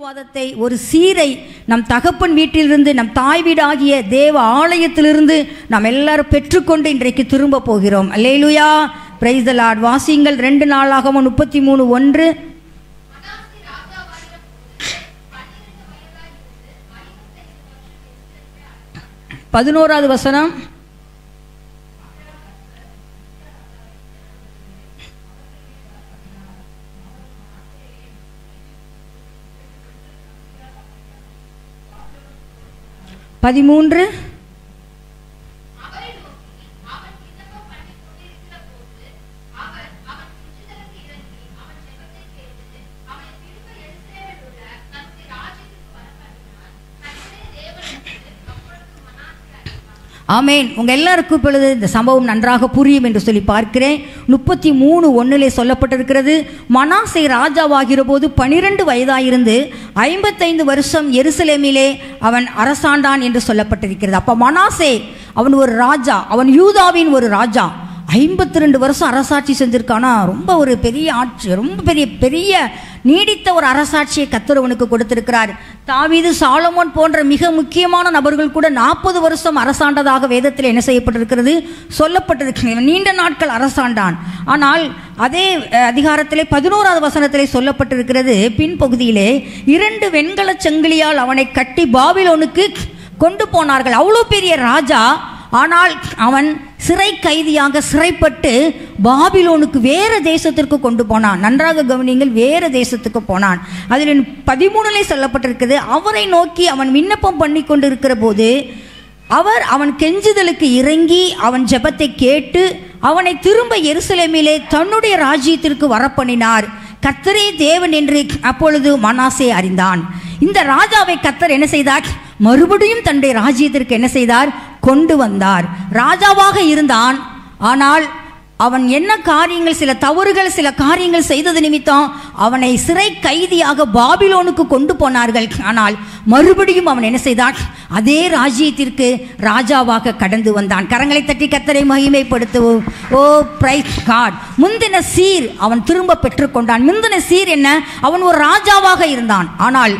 ஆசீர்வாதத்தை, ஒரு சீரை நம் தகப்பன் வீட்டிலிருந்து, நம் தாய் வீடாகிய தேவ ஆலயத்திலிருந்து நாம் எல்லாரும் பெற்றுக்கொண்டு இன்றைக்கு திரும்ப போகிறோம். அல்லேலூயா, பிரைஸ் தி லார்ட். வாசியுங்கள் 2 நாளாகமம் 33:1. 11வது வசனம். பதிமூன்று. ஆமேன். உங்கள் எல்லாருக்கும் இப்பொழுது இந்த சம்பவம் நன்றாக புரியும் என்று சொல்லி பார்க்கிறேன். 33:1 சொல்லப்பட்டிருக்கிறது, மனாசே ராஜாவாகிற போது 12 வயதாயிருந்து 55 வருஷம் எருசலேமிலே அவன் அரசாண்டான் என்று சொல்லப்பட்டிருக்கிறது. அப்போ மனாசே அவன் ஒரு ராஜா, அவன் யூதாவின் ஒரு ராஜா. 52 வருஷம் அரசாட்சி செஞ்சிருக்கானா. ரொம்ப ஒரு பெரிய ஆட்சி, ரொம்ப பெரிய நீடித்த ஒரு அரசாட்சியை கர்த்தர் அவனுக்கு கொடுத்திருக்கிறார். தாவீது, சாலமோன் போன்ற மிக முக்கியமான நபர்கள் கூட 40 வருஷம் அரசாண்டதாக வேதத்தில் என்ன செய்யப்பட்டிருக்கிறது, சொல்லப்பட்டிருக்கிறது. நீண்ட நாட்கள் அரசாண்டான். ஆனால் அதே அதிகாரத்திலே 11வது வசனத்திலே சொல்லப்பட்டிருக்கிறது, பின்பகுதியிலே 2 வெண்கல சங்கிலியால் அவனை கட்டி பாபிலோனுக்கு கொண்டு போனார்கள். அவ்வளோ பெரிய ராஜா. ஆனால் அவன் சிறை கைதியாக சிறைப்பட்டு பாபிலோனுக்கு வேறு தேசத்திற்கு கொண்டு போனான். நன்றாக கவனிங்கள், வேறு தேசத்துக்கு போனான். அதில் 13 சொல்லப்பட்டிருக்கிறது, அவரை நோக்கி அவன் விண்ணப்பம் பண்ணி கொண்டு இருக்கிற போது அவன் கெஞ்சுதலுக்கு இறங்கி அவன் ஜெபத்தை கேட்டு அவனை திரும்ப எருசலேமிலே தன்னுடைய ராஜ்யத்திற்கு வரப்பண்ணினார். கர்த்தரே தேவன் என்று அப்பொழுது மனாசே அறிந்தான். இந்த ராஜாவை கர்த்தர் என்ன செய்தார், மறுபடியும் தன்னுடைய ராஜ்யத்திற்கு என்ன செய்தார், கொண்டு வந்தார். ராஜாவாக இருந்தான். ஆனால் அவன் என்ன காரியங்கள், சில தவறுகள், சில காரியங்கள் செய்தது நிமித்தம் அவனை சிறை கைதியாக பாபிலோனுக்கு கொண்டு போனார்கள். ஆனால் மறுபடியும் அவன் என்ன செய்தான், அதே ராஜ்யத்திற்கு ராஜாவாக கடந்து வந்தான். கரங்களை தட்டி கர்த்தரை மகிமைப்படுத்துவோம். ஓ பிரைஸ் காட். முந்தின சீர் அவன் திரும்ப பெற்றுக்கொண்டான். முந்தின சீர் என்ன, அவன் ஒரு ராஜாவாக இருந்தான். ஆனால்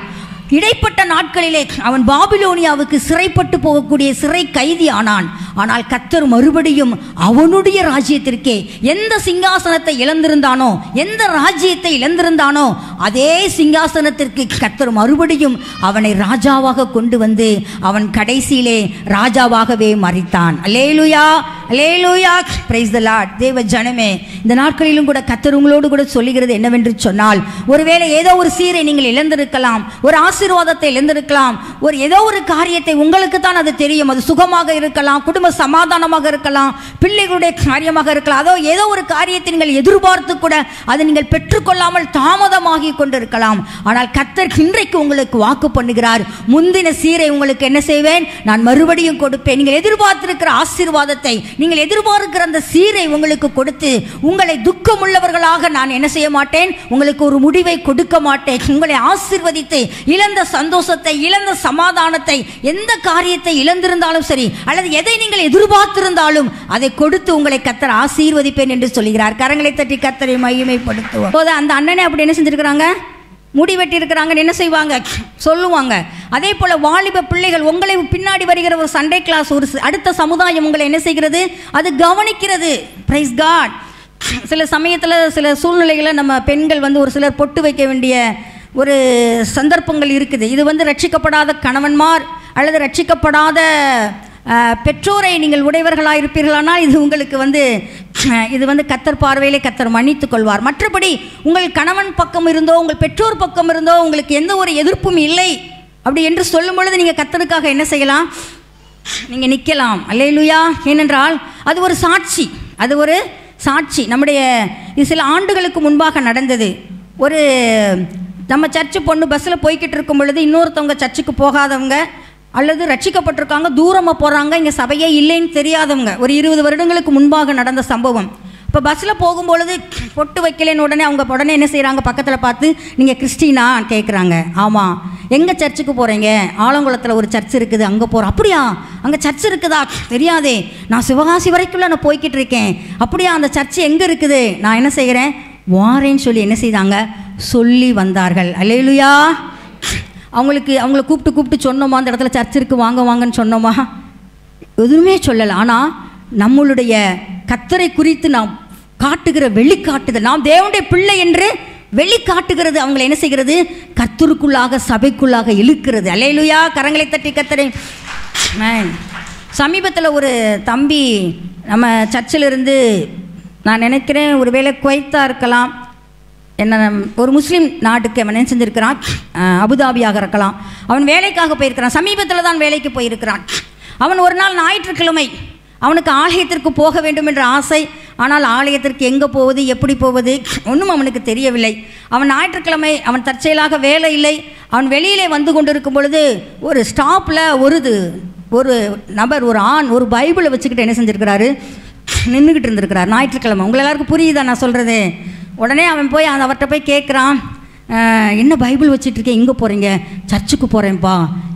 இடைப்பட்ட நாட்களிலே அவன் பாபிலோனியாவுக்கு சிறைப்பட்டு போகக்கூடிய சிறை கைதி ஆனான். ஆனால் கர்த்தர் மறுபடியும் அவனுடைய ராஜ்யத்திற்கே, எந்த சிங்காசனத்தை இழந்திருந்தானோ, எந்த ராஜ்யத்தை இழந்திருந்தானோ அதே சிங்காசனத்திற்கு கர்த்தர் மறுபடியும் அவனை ராஜாவாக கொண்டு வந்து அவன் கடைசியிலே ராஜாவாகவே மரித்தான். அல்லேலூயா, அல்லேலூயா, பிரைஸ் தி லார்ட். தேவ ஜனமே, இந்த நாட்களிலும் கூட கர்த்தர் உங்களோடு கூட சொல்லுகிறது என்னவென்று சொன்னால், ஒருவேளை ஏதோ ஒரு சீரை நீங்கள் இழந்திருக்கலாம், ஒரு ஆசீர்வாதத்தை இழந்திருக்கலாம், ஒரு ஏதோ ஒரு காரியத்தை, உங்களுக்கு தான் அது தெரியும், அது சுகமாக இருக்கலாம், குடும்ப சமாதானமாக இருக்கலாம், பிள்ளைகளுடைய காரியமாக இருக்கலாம், அதோ ஏதோ ஒரு காரியத்தை நீங்கள் எதிர்பார்த்து கூட அதை நீங்கள் பெற்றுக்கொள்ளாமல் தாமதமாகி கொண்டிருக்கலாம். ஆனால் கர்த்தர் இன்றைக்கு உங்களுக்கு வாக்கு பண்ணுகிறார், முந்தின சீரை உங்களுக்கு என்ன செய்வேன், நான் மறுபடியும் கொடுப்பேன். நீங்கள் எதிர்பார்த்திருக்கிற ஆசீர்வாதத்தை, நீங்கள் எதிர்பார்க்கிற அந்த சீரை உங்களுக்கு கொடுத்து உங்களை துக்கமுள்ளவர்களாக நான் என்ன செய்ய மாட்டேன், உங்களுக்கு ஒரு முடிவை கொடுக்க மாட்டேன். உங்களை ஆசீர்வதித்து இழந்த சந்தோஷத்தை, இழந்த சமாதானத்தை, எந்த காரியத்தை இழந்திருந்தாலும் சரி, அல்லது எதை நீங்கள் எதிர்பார்த்திருந்தாலும் அதை கொடுத்து உங்களை கர்த்தர் ஆசீர்வதிப்பேன் என்று சொல்கிறார். கரங்களை தட்டி கர்த்தரை மகிமைப்படுத்துவோம். அந்த அண்ணனை அப்படி என்ன செஞ்சிருக்கிறாங்க, முடி வெட்டி இருக்கிறாங்கன்னு என்ன செய்வாங்க, சொல்லுவாங்க. அதே போல வாலிப பிள்ளைகள், உங்களை பின்னாடி வருகிற ஒரு சண்டே கிளாஸ், ஒரு அடுத்த சமுதாயம் உங்களை என்ன செய்கிறது, அது கவனிக்கிறது. Praise God. சில சமயத்தில் சில சூழ்நிலைகளை நம்ம பெண்கள் ஒரு சிலர் பொட்டு வைக்க வேண்டிய ஒரு சந்தர்ப்பங்கள் இருக்குது. இது ரட்சிக்கப்படாத கணவன்மார் அல்லது ரட்சிக்கப்படாத பெற்றோரை நீங்கள் உடையவர்களாக இருப்பீர்களானால் இது உங்களுக்கு இது கர்த்தர் பார்வையிலே கர்த்தர் மன்னித்துக் கொள்வார். மற்றபடி உங்கள் கணவன் பக்கம் இருந்தோ, உங்கள் பெற்றோர் பக்கம் இருந்தோ உங்களுக்கு எந்த ஒரு எதிர்ப்பும் இல்லை அப்படி என்று சொல்லும் பொழுது நீங்கள் கர்த்தருக்காக என்ன செய்யலாம், நீங்கள் நிற்கலாம். அல்லேலூயா. ஏனென்றால் அது ஒரு சாட்சி, அது ஒரு சாட்சி. நம்முடைய இது சில ஆண்டுகளுக்கு முன்பாக நடந்தது. ஒரு நம்ம சர்ச்சு பொண்ணு பஸ்ஸில் போய்கிட்டு இருக்கும் பொழுது இன்னொருத்தவங்க சர்ச்சுக்கு போகாதவங்க அல்லது ரட்சிக்கப்பட்டிருக்காங்க, தூரமாக போகிறாங்க, இங்கே சபையே இல்லைன்னு தெரியாதவங்க, ஒரு 20 வருடங்களுக்கு முன்பாக நடந்த சம்பவம். இப்போ பஸ்ஸில் போகும்பொழுது பொட்டு வைக்கலன்னு உடனே என்ன செய்கிறாங்க, பக்கத்தில் பார்த்து நீங்கள் கிறிஸ்டினா கேட்குறாங்க. ஆமாம். எங்கள் சர்ச்சுக்கு போகிறீங்க? ஆலங்குளத்தில் ஒரு சர்ச் இருக்குது, அங்கே போகிறோம். அப்படியா, அங்கே சர்ச் இருக்குதா? தெரியாதே, நான் சிவகாசி வரைக்குள்ள நான் போய்கிட்டு இருக்கேன். அப்படியா, அந்த சர்ச் எங்கே இருக்குது? நான் என்ன செய்கிறேன், வாரேன்னு சொல்லி என்ன செய்தாங்க, சொல்லி வந்தார்கள். அல்லேலூயா. அவங்கள கூப்பிட்டு சொன்னோமா, அந்த இடத்துல சர்ச்சிற்கு வாங்கன்னு சொன்னோமா? எதுவுமே சொல்லலை. ஆனால் நம்மளுடைய கர்த்தரை குறித்து நாம் காட்டுகிற வெளிக்காட்டுதல், நாம் தேவனுடைய பிள்ளை என்று வெளிக்காட்டுகிறது அவங்களை என்ன செய்கிறது? கர்த்தருக்குள்ளாக சபைக்குள்ளாக இழுக்கிறது. அல்லேலூயா. கரங்களை தட்டி கர்த்தரை. சமீபத்தில் ஒரு தம்பி நம்ம சர்ச்சில் இருந்து, நான் நினைக்கிறேன் ஒருவேளை குவைத்தா இருக்கலாம், என்ன ஒரு முஸ்லீம் நாட்டுக்கு அவன் என்ன செஞ்சுருக்கிறான், அபுதாபியாக இருக்கலாம், அவன் வேலைக்காக போயிருக்கிறான். சமீபத்தில் தான் வேலைக்கு போயிருக்கிறான். அவன் ஒரு நாள் ஞாயிற்றுக்கிழமை அவனுக்கு ஆலயத்திற்கு போக வேண்டும் என்ற ஆசை. ஆனால் ஆலயத்திற்கு எங்கே போவது, எப்படி போவது ஒன்றும் அவனுக்கு தெரியவில்லை. அவன் ஞாயிற்றுக்கிழமை அவன் தற்செயலாக வேலை இல்லை. அவன் வெளியிலே வந்து கொண்டிருக்கும் பொழுது ஒரு ஸ்டாப்பில் ஒரு நபர், ஒரு ஆண், ஒரு பைபிளை வச்சுக்கிட்டு என்ன செஞ்சுருக்கிறாரு, நின்றுக்கிட்டு இருந்திருக்கிறார். ஞாயிற்றுக்கிழமை. உங்களை எல்லாருக்கும் புரியுதா நான் சொல்கிறது? உடனே அவன் போய் அவர்கிட்ட போய் கேட்குறான், என்ன பைபிள் வச்சுட்ருக்கேன், எங்கே போகிறீங்க? சர்ச்சுக்கு போகிறேன்ப்பா.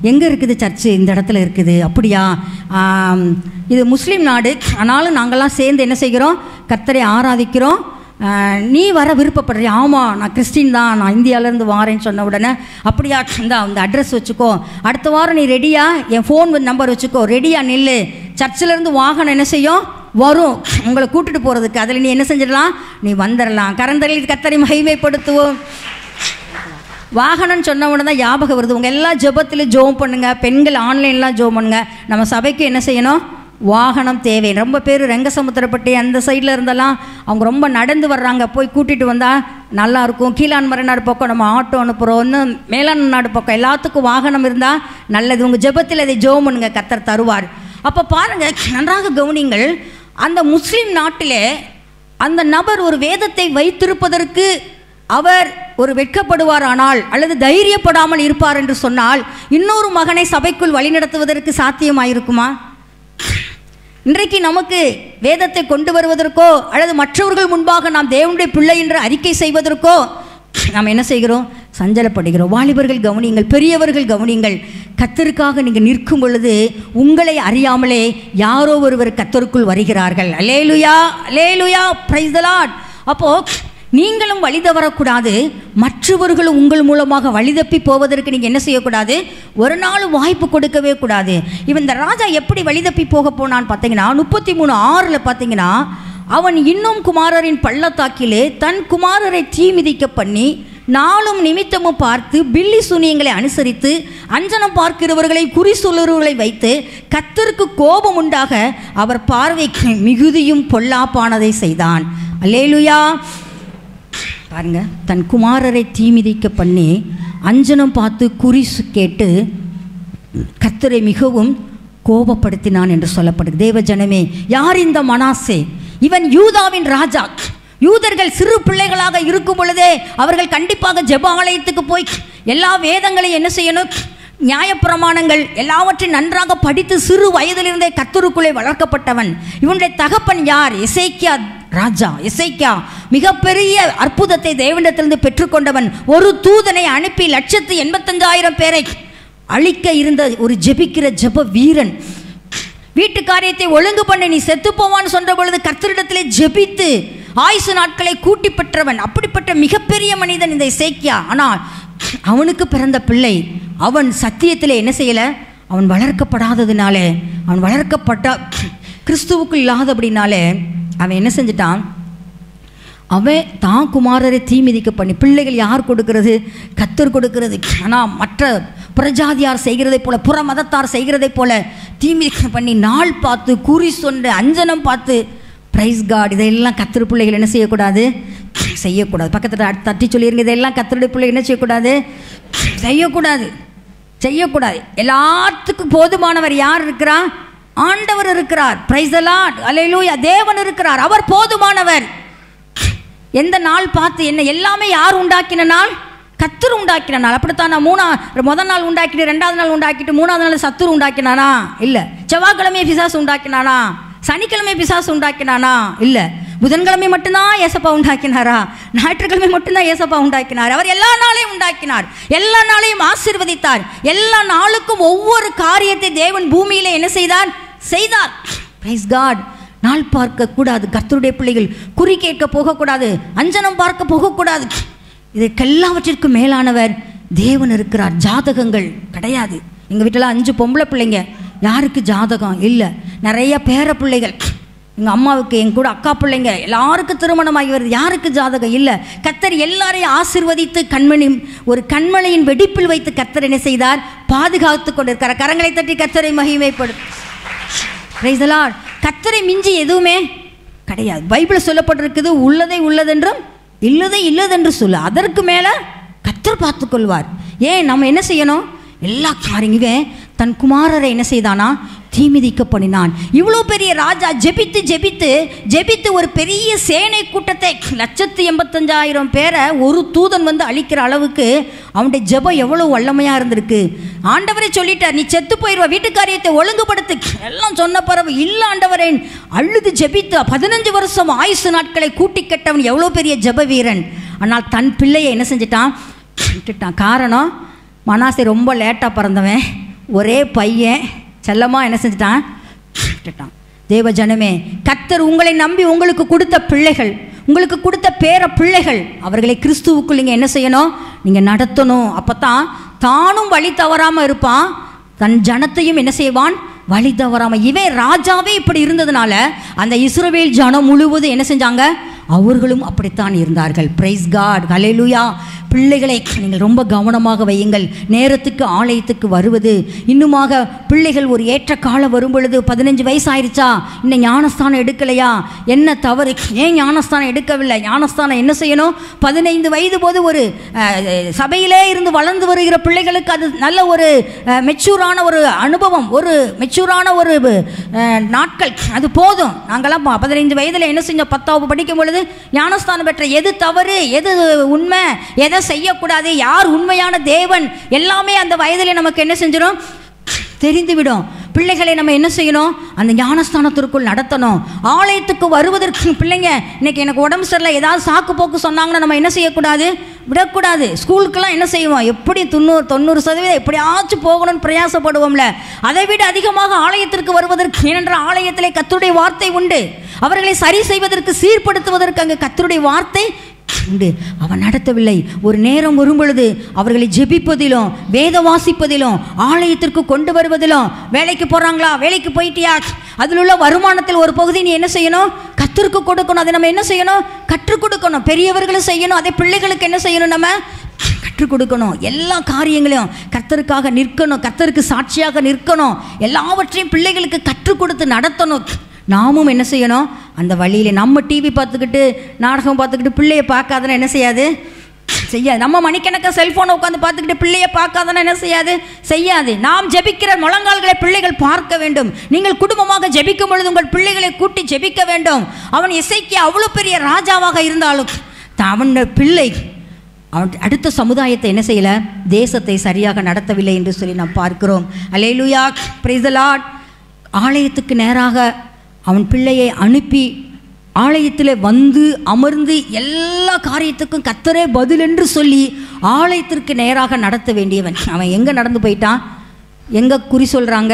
எங்கே இருக்குது சர்ச்சு? இந்த இடத்துல இருக்குது. அப்படியா? இது முஸ்லீம் நாடு, ஆனாலும் நாங்கள்லாம் சேர்ந்து என்ன செய்கிறோம், கர்த்தரை ஆராதிக்கிறோம். நீ வர விருப்பப்படுறியா? ஆமாம், நான் கிறிஸ்டின் தான், நான் இந்தியாவிலேருந்து வாரேன்னு சொன்ன உடனே, அப்படியா, இந்த அந்த அட்ரஸ் வச்சுக்கோ, அடுத்த வாரம் நீ ரெடியா, என் ஃபோன் நம்பர் வச்சுக்கோ, ரெடியாக நில்லு, சர்ச்சிலேருந்து வாகனம் என்ன செய்யும், வரும் உங்களை கூட்டிட்டு போகிறதுக்கு, அதில் நீ என்ன செஞ்சிடலாம், நீ வந்துடலாம். கரந்தலில் கர்த்தரை மகிமைப்படுத்துவோம். வாகனம்னு சொன்ன உடனே தான் ஞாபகம் வருது, உங்கள் எல்லா ஜெபத்திலும் ஜெபம் பண்ணுங்கள், பெண்கள் ஆன்லைன்லாம் ஜெபம் பண்ணுங்கள். நம்ம சபைக்கு என்ன செய்யணும், வாகனம் தேவை. ரொம்ப பேர் ரெங்கசமுத்திரப்பட்டி அந்த சைடில் இருந்தெல்லாம் அவங்க ரொம்ப நடந்து வர்றாங்க, போய் கூட்டிகிட்டு வந்தால் நல்லாயிருக்கும். கீழான் மரநாடு பக்கம் நம்ம ஆட்டோ அனுப்புகிறோம், இன்னும் மேலாண் நாடு பக்கம் எல்லாத்துக்கும் வாகனம் இருந்தால் நல்லது. உங்கள் ஜெபத்தில் அதை ஜெபம் பண்ணுங்க, கர்த்தர் தருவார். அப்போ பாருங்கள், நன்றாக கவனிங்கள். அந்த முஸ்லீம் நாட்டிலே அந்த நபர் ஒரு வேதத்தை வைத்திருப்பதற்கு அவர் ஒரு வெட்கப்படுவார், ஆனால் அல்லது தைரியப்படாமல் இருப்பார் என்று சொன்னால், இன்னொரு மகனை சபைக்குள் வழிநடத்துவதற்கு சாத்தியமாயிருக்குமா? இன்றைக்கு நமக்கு வேதத்தை கொண்டு வருவதற்கோ அல்லது மற்றவர்கள் முன்பாக நாம் தேவனுடைய பிள்ளை என்று அறிக்கை செய்வதற்கோ நாம் என்ன செய்கிறோம், சஞ்சலப்படுகிறோம். வாலிபர்கள் கவனியுங்கள், பெரியவர்கள் கவனியுங்கள். கர்த்தருக்காக நீங்கள் நிற்கும் பொழுது உங்களை அறியாமலே யாரோ ஒருவர் கர்த்தருக்குள் வருகிறார்கள். அல்லேலூயா, அல்லேலூயா, பிரைஸ் தி லார்ட். அப்போது நீங்களும் வழி தவறக்கூடாது, மற்றவர்களும் உங்கள் மூலமாக வழிதப்பி போவதற்கு நீங்கள் என்ன செய்யக்கூடாது, ஒரு நாள் வாய்ப்பு கொடுக்கவே கூடாது. இவன் இந்த ராஜா எப்படி வழிதப்பி போக போனான்னு பார்த்தீங்கன்னா 33:6 பார்த்தீங்கன்னா, அவன் இன்னும் குமாரரின் பள்ளத்தாக்கிலே தன் குமாரரை தீ மிதிக்க பண்ணி நாளும் நிமித்தமும் பார்த்து பில்லி சூனியங்களை அனுசரித்து அஞ்சனம் பார்க்கிறவர்களை குறி சொல்லுறவர்களை வைத்து கர்த்தருக்கு கோபம் உண்டாக அவர் பார்வைக்கு மிகுதியும் பொல்லாப்பானதை செய்தான். அல்லேலூயா. பாருங்க, தன் குமாரரை தீமிதிக்க பண்ணி அஞ்சனம் பார்த்து குறி கேட்டு கர்த்தரை மிகவும் கோபப்படுத்தினான் என்று சொல்லப்படுது. தேவ ஜனமே, யார் இந்த மனாசே? இவன் யூதாவின் ராஜா. யூதர்கள் சிறு பிள்ளைகளாக இருக்கும் பொழுதே அவர்கள் கண்டிப்பாக ஜெப ஆலயத்துக்கு போய் எல்லா வேதங்களையும் என்ன செய்யணும், நியாயப்பிரமாணங்கள் எல்லாவற்றையும் நன்றாக படித்து சிறு வயதிலிருந்தே கர்த்தருக்குள்ளே வளர்க்கப்பட்டவன். இவனுடைய தகப்பன் யார்? எசேக்கியா ராஜா. எசேக்கியா மிகப்பெரிய அற்புதத்தை தேவனிடத்திலிருந்து பெற்றுக்கொண்டவன். ஒரு தூதனை அனுப்பி 185,000 பேரை அழிக்க இருந்த ஒரு ஜெபிக்கிற ஜெப வீரன். வீட்டு காரியத்தை ஒழுங்கு பண்ணி நீ செத்து போவான்னு சொன்ன பொழுது கர்த்தரிடத்திலே ஜெபித்து ஆயுசு நாட்களை கூட்டி பெற்றவன். அப்படிப்பட்ட மிகப்பெரிய மனிதன் இந்த எசேக்கியா. ஆனால் அவனுக்கு பிறந்த பிள்ளை அவன் சத்தியத்தில் என்ன செய்யலை, அவன் வளர்க்கப்படாததுனாலே, அவன் வளர்க்கப்பட்ட கிறிஸ்துவுக்கு இல்லாதபடினாலே அவன் என்ன செஞ்சிட்டான், அவன் தான் குமாரரை தீமிதிக்க பண்ணி. பிள்ளைகள் யார் கொடுக்கிறது? கர்த்தர் கொடுக்கிறது. ஆனால் மற்ற புறஜாதியார் செய்கிறதை போல, புற மதத்தார் செய்கிறதை போல தீமிதிக்க பண்ணி நாள் பார்த்து குறி சொன்ன அஞ்சனம் பார்த்து, பிரைஸ் காட், இதெல்லாம் கர்த்தர் பிள்ளைகள் என்ன செய்யக்கூடாது, செய்யக்கூடாது. பக்கத்தில் தட்டி சொல்லியிருங்க, இதெல்லாம் கர்த்தருடைய பிள்ளைகள் என்ன செய்யக்கூடாது, செய்யக்கூடாது, செய்யக்கூடாது. எல்லாத்துக்கும் போதுமானவர் யார் இருக்கிறா? ஆண்டவர் இருக்கிறார். பிரைஸ் தி லார்ட், அல்லேலூயா. தேவன் இருக்கிறார், அவர் போதுமானவர். எந்த நாள் பார்த்து என்ன, எல்லாமே யார் உண்டாக்கின நாள்? கர்த்தர் உண்டாக்கின நாள். அப்படித்தான் நான் முதல் நாள் உண்டாக்கிட்டு, 2வது நாள் உண்டாக்கிட்டு, 3வது நாள் சத்துரு உண்டாக்கினானா? இல்லை. செவ்வாய்க்கிழமையை பிசாசு உண்டாக்கினானா? சனிக்கிழமை பிசாசு உண்டாக்கினானா? இல்லை. புதன்கிழமை மட்டும்தான் ஏசப்பா உண்டாக்கினாரா? ஞாயிற்றுக்கிழமை மட்டும்தான் ஏசப்பா உண்டாக்கினார்? அவர் எல்லா நாளையும் உண்டாக்கினார், எல்லா நாளையும் ஆசீர்வதித்தார். எல்லா நாளுக்கும் ஒவ்வொரு காரியத்தை தேவன் பூமியிலே என்ன செய்தார்? செய்தார். Praise God. நாள் பார்க்க கூடாது. கர்த்தருடைய பிள்ளைகள் குறி கேட்க போகக்கூடாது, அஞ்சனம் பார்க்க போகக்கூடாது. இதற்கெல்லாவற்றிற்கும் மேலானவர் தேவன் இருக்கிறார். ஜாதகங்கள் கிடையாது. எங்கள் வீட்டில் 5 பொம்பளை பிள்ளைங்க, யாருக்கு ஜாதகம் இல்லை. நிறைய பேர பிள்ளைகள், எங்கள் அம்மாவுக்கு என் கூட அக்கா பிள்ளைங்க எல்லாருக்கும் திருமணமாகி வருது, யாருக்கு ஜாதகம் இல்லை. கர்த்தர் எல்லாரையும் ஆசீர்வதித்து ஒரு கண்மலையின் வெடிப்பில் வைத்து கர்த்தர் என்ன செய்தார்? பாதுகாத்து கொண்டிருக்கிறார். கரங்களை தட்டி கர்த்தரை மகிமைப்படும். Price the Lord. கர்த்தரை மிஞ்சி எதுவுமே கிடையாது. பைபிள் சொல்லப்பட்டிருக்குது, உள்ளதை உள்ளதென்றும் இல்லதை இல்லதென்று சொல்ல. அதற்கு மேலே கர்த்தர் பார்த்து கொள்வார். ஏன் நம்ம என்ன செய்யணும்? எல்லா காரியங்களுமே தன் குமாரரை என்ன செய்தானா? தீமிதிக்க பண்ணினான். இவ்வளோ பெரிய ராஜா ஜெபித்து ஜெபித்து ஜெபித்து ஒரு பெரிய சேனை கூட்டத்தை 185,000 பேரை ஒரு தூதன் வந்து அழிக்கிற அளவுக்கு அவனுடைய ஜெபம் எவ்வளோ வல்லமையாக இருந்திருக்கு. ஆண்டவரே சொல்லிட்டார், நீ செத்து போயிடுவா, வீட்டு காரியத்தை ஒழுங்குபடுத்து எல்லாம் சொன்ன பிறகு இல்லை ஆண்டவரே அழுது ஜெபித்து 15 வருஷம் ஆயுசு நாட்களை கூட்டி கட்டவன் எவ்வளோ பெரிய ஜெப வீரன். ஆனால் தன் பிள்ளையை என்ன செஞ்சிட்டான்? விட்டுட்டான். காரணம், மனாசே ரொம்ப லேட்டாக பிறந்தவன், ஒரே பையன், செல்லமாக என்ன செஞ்சிட்டான்? விட்டுட்டான். தேவ ஜனமே, கர்த்தர் உங்களை நம்பி உங்களுக்கு கொடுத்த பிள்ளைகள், உங்களுக்கு கொடுத்த பேர பிள்ளைகள், அவர்களை கிறிஸ்துவுக்குள் நீங்கள் என்ன செய்யணும்? நீங்கள் நடத்தணும். அப்போ தான் தானும் வழி தவறாமல் இருப்பான், தன் ஜனத்தையும் என்ன செய்வான்? வழி தவறாமல். இவன் ராஜாவே இப்படி இருந்ததுனால அந்த இஸ்ரவேல் ஜனம் முழுவதும் என்ன செஞ்சாங்க? அவர்களும் அப்படித்தான் இருந்தார்கள். பிரைஸ் காட், ஹல்லேலூயா. பிள்ளைகளை நீங்கள் ரொம்ப கவனமாக வையுங்கள். நேரத்துக்கு ஆலயத்துக்கு வருவது, இன்னுமாக பிள்ளைகள் ஒரு ஏற்ற காலம் வரும் பொழுது 15 வயசு ஆயிடுச்சா, இன்னும் ஞானஸ்தானம் எடுக்கலையா, என்ன தவறு, ஏன் ஞானஸ்தானம் எடுக்கவில்லை? ஞானஸ்தானம் என்ன செய்யணும்? 15 வயது போது ஒரு சபையிலே இருந்து வளர்ந்து வருகிற பிள்ளைகளுக்கு அது நல்ல ஒரு மெச்சூரான ஒரு அனுபவம், ஒரு மெச்சூரான ஒரு நாட்கள், அது போதும். நாங்களாம் 15 வயதில் என்ன செஞ்சோம்? 10வது படிக்கும் பொழுது ஞானஸ்தானம் பெற்ற எது தவறு, எது உண்மை, எதை செய்யக்கூடாது, யார் உண்மையான தேவன், எல்லாமே அந்த வயதில் நமக்கு என்ன செஞ்சிடும்? தெரிந்துவிடும். பிள்ளைகளை நம்ம என்ன செய்யணும்? அந்த ஞானஸ்தானத்திற்குள் நடத்தணும். ஆலயத்துக்கு வருவதற்கு பிள்ளைங்க இன்னைக்கு எனக்கு உடம்பு சரியில்லை, ஏதாவது சாக்கு போக்கு சொன்னாங்கன்னா நம்ம என்ன செய்யக்கூடாது? விடக்கூடாது. ஸ்கூலுக்கெல்லாம் என்ன செய்வோம்? எப்படி 90% எப்படியாச்சும் போகணும்னு பிரயாசப்படுவோம்ல. அதை விட அதிகமாக ஆலயத்திற்கு வருவதற்கு, ஏனென்றால் ஆலயத்திலே கர்த்தருடைய வார்த்தை உண்டு. அவர்களை சரி செய்வதற்கு, சீர்படுத்துவதற்கு அங்கே கர்த்தருடைய வார்த்தை உண்டு. அவன் நடத்தவில்லை. ஒரு நேரம் வரும் பொழுது அவர்களை ஜெபிப்பதிலும், வேத வாசிப்பதிலும், ஆலயத்திற்கு கொண்டு வருவதிலும், வேலைக்கு போகிறாங்களா, வேலைக்கு போயிட்டியா, அதில் உள்ள வருமானத்தில் ஒரு பகுதி நீ என்ன செய்யணும்? கர்த்தருக்கு கொடுக்கணும். அதை நம்ம என்ன செய்யணும்? கற்றுக் கொடுக்கணும். பெரியவர்களும் செய்யணும், அதை பிள்ளைகளுக்கு என்ன செய்யணும்? நம்ம கற்றுக் கொடுக்கணும். எல்லா காரியங்களையும் கர்த்தருக்காக நிற்கணும், கர்த்தருக்கு சாட்சியாக நிற்கணும். எல்லாவற்றையும் பிள்ளைகளுக்கு கற்றுக் கொடுத்து நடத்தணும். நாமும் என்ன செய்யணும்? அந்த வழியில் நம்ம டிவி பார்த்துக்கிட்டு, நாடகம் பார்த்துக்கிட்டு பிள்ளையை பார்க்காதனா என்ன செய்யாது? செய்யாது. நம்ம மணிக்கணக்காக செல்ஃபோனை உட்காந்து பார்த்துக்கிட்டு பிள்ளையை பார்க்காதனா என்ன செய்யாது? செய்யாது. நாம் ஜெபிக்கிற முழங்கால்களை பிள்ளைகள் பார்க்க வேண்டும். நீங்கள் குடும்பமாக ஜெபிக்கும் பொழுது உங்கள் பிள்ளைகளை கூட்டி ஜெபிக்க வேண்டும். அவன் எசேக்கியா அவ்வளோ பெரிய ராஜாவாக இருந்தாலும் அவன் பிள்ளை அவன் அடுத்த சமுதாயத்தை என்ன செய்யலை? தேசத்தை சரியாக நடத்தவில்லை என்று சொல்லி நாம் பார்க்கிறோம். அல்லேலூயா, பிரைஸ் தி லார்ட். ஆலயத்துக்கு நேராக அவன் பிள்ளையை அனுப்பி ஆலயத்தில் வந்து அமர்ந்து எல்லா காரியத்துக்கும் கர்த்தரே பதில் என்று சொல்லி ஆலயத்திற்கு நேராக நடத்த வேண்டியவன். அவன் எங்கே நடந்து போயிட்டான்? எங்கே குறி சொல்கிறாங்க,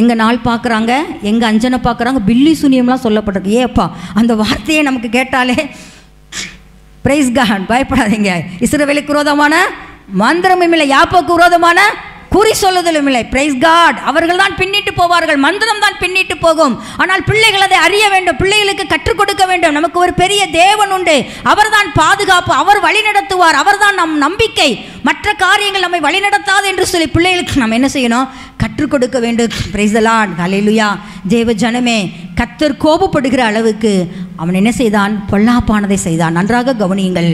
எங்கே நாள் பார்க்குறாங்க, எங்கே அஞ்சனை பார்க்குறாங்க, பில்லி சூனியம்லாம் சொல்லப்பட்டிருக்கு. ஏப்பா, அந்த வார்த்தையை நமக்கு கேட்டாலே பிரைஸ் காட், பயப்படாதீங்க. இஸ்ரவேலுக்கு விரோதமான மந்திரமும் இல்லை, யாப்போக்கு விரோதமான குறி சொல்லுதலும் இல்லை. Praise God. அவர்கள் தான் பின்னிட்டு போவார்கள், மந்திரம் தான் பின்னிட்டு போகும். ஆனால் பிள்ளைகள் அதை அறிய வேண்டும், பிள்ளைகளுக்கு கற்றுக் கொடுக்க வேண்டும். நமக்கு ஒரு பெரிய தேவன் உண்டு, அவர் தான் பாதுகாப்பு, அவர் வழி நடத்துவார், அவர் தான் நம் நம்பிக்கை. மற்ற காரியங்கள் நம்மை வழி நடத்தாது என்று சொல்லி பிள்ளைகளுக்கு நம்ம என்ன செய்யணும்? கற்றுக் கொடுக்க வேண்டும். பிரைஸ் தி லார்ட், ஹல்லேலூயா. தேவ ஜனமே, கர்த்தர் கோபப்படுகிற அளவுக்கு அவன் என்ன செய்தான்? பொல்லாப்பானதை செய்தான். நன்றாக கவனியுங்கள்.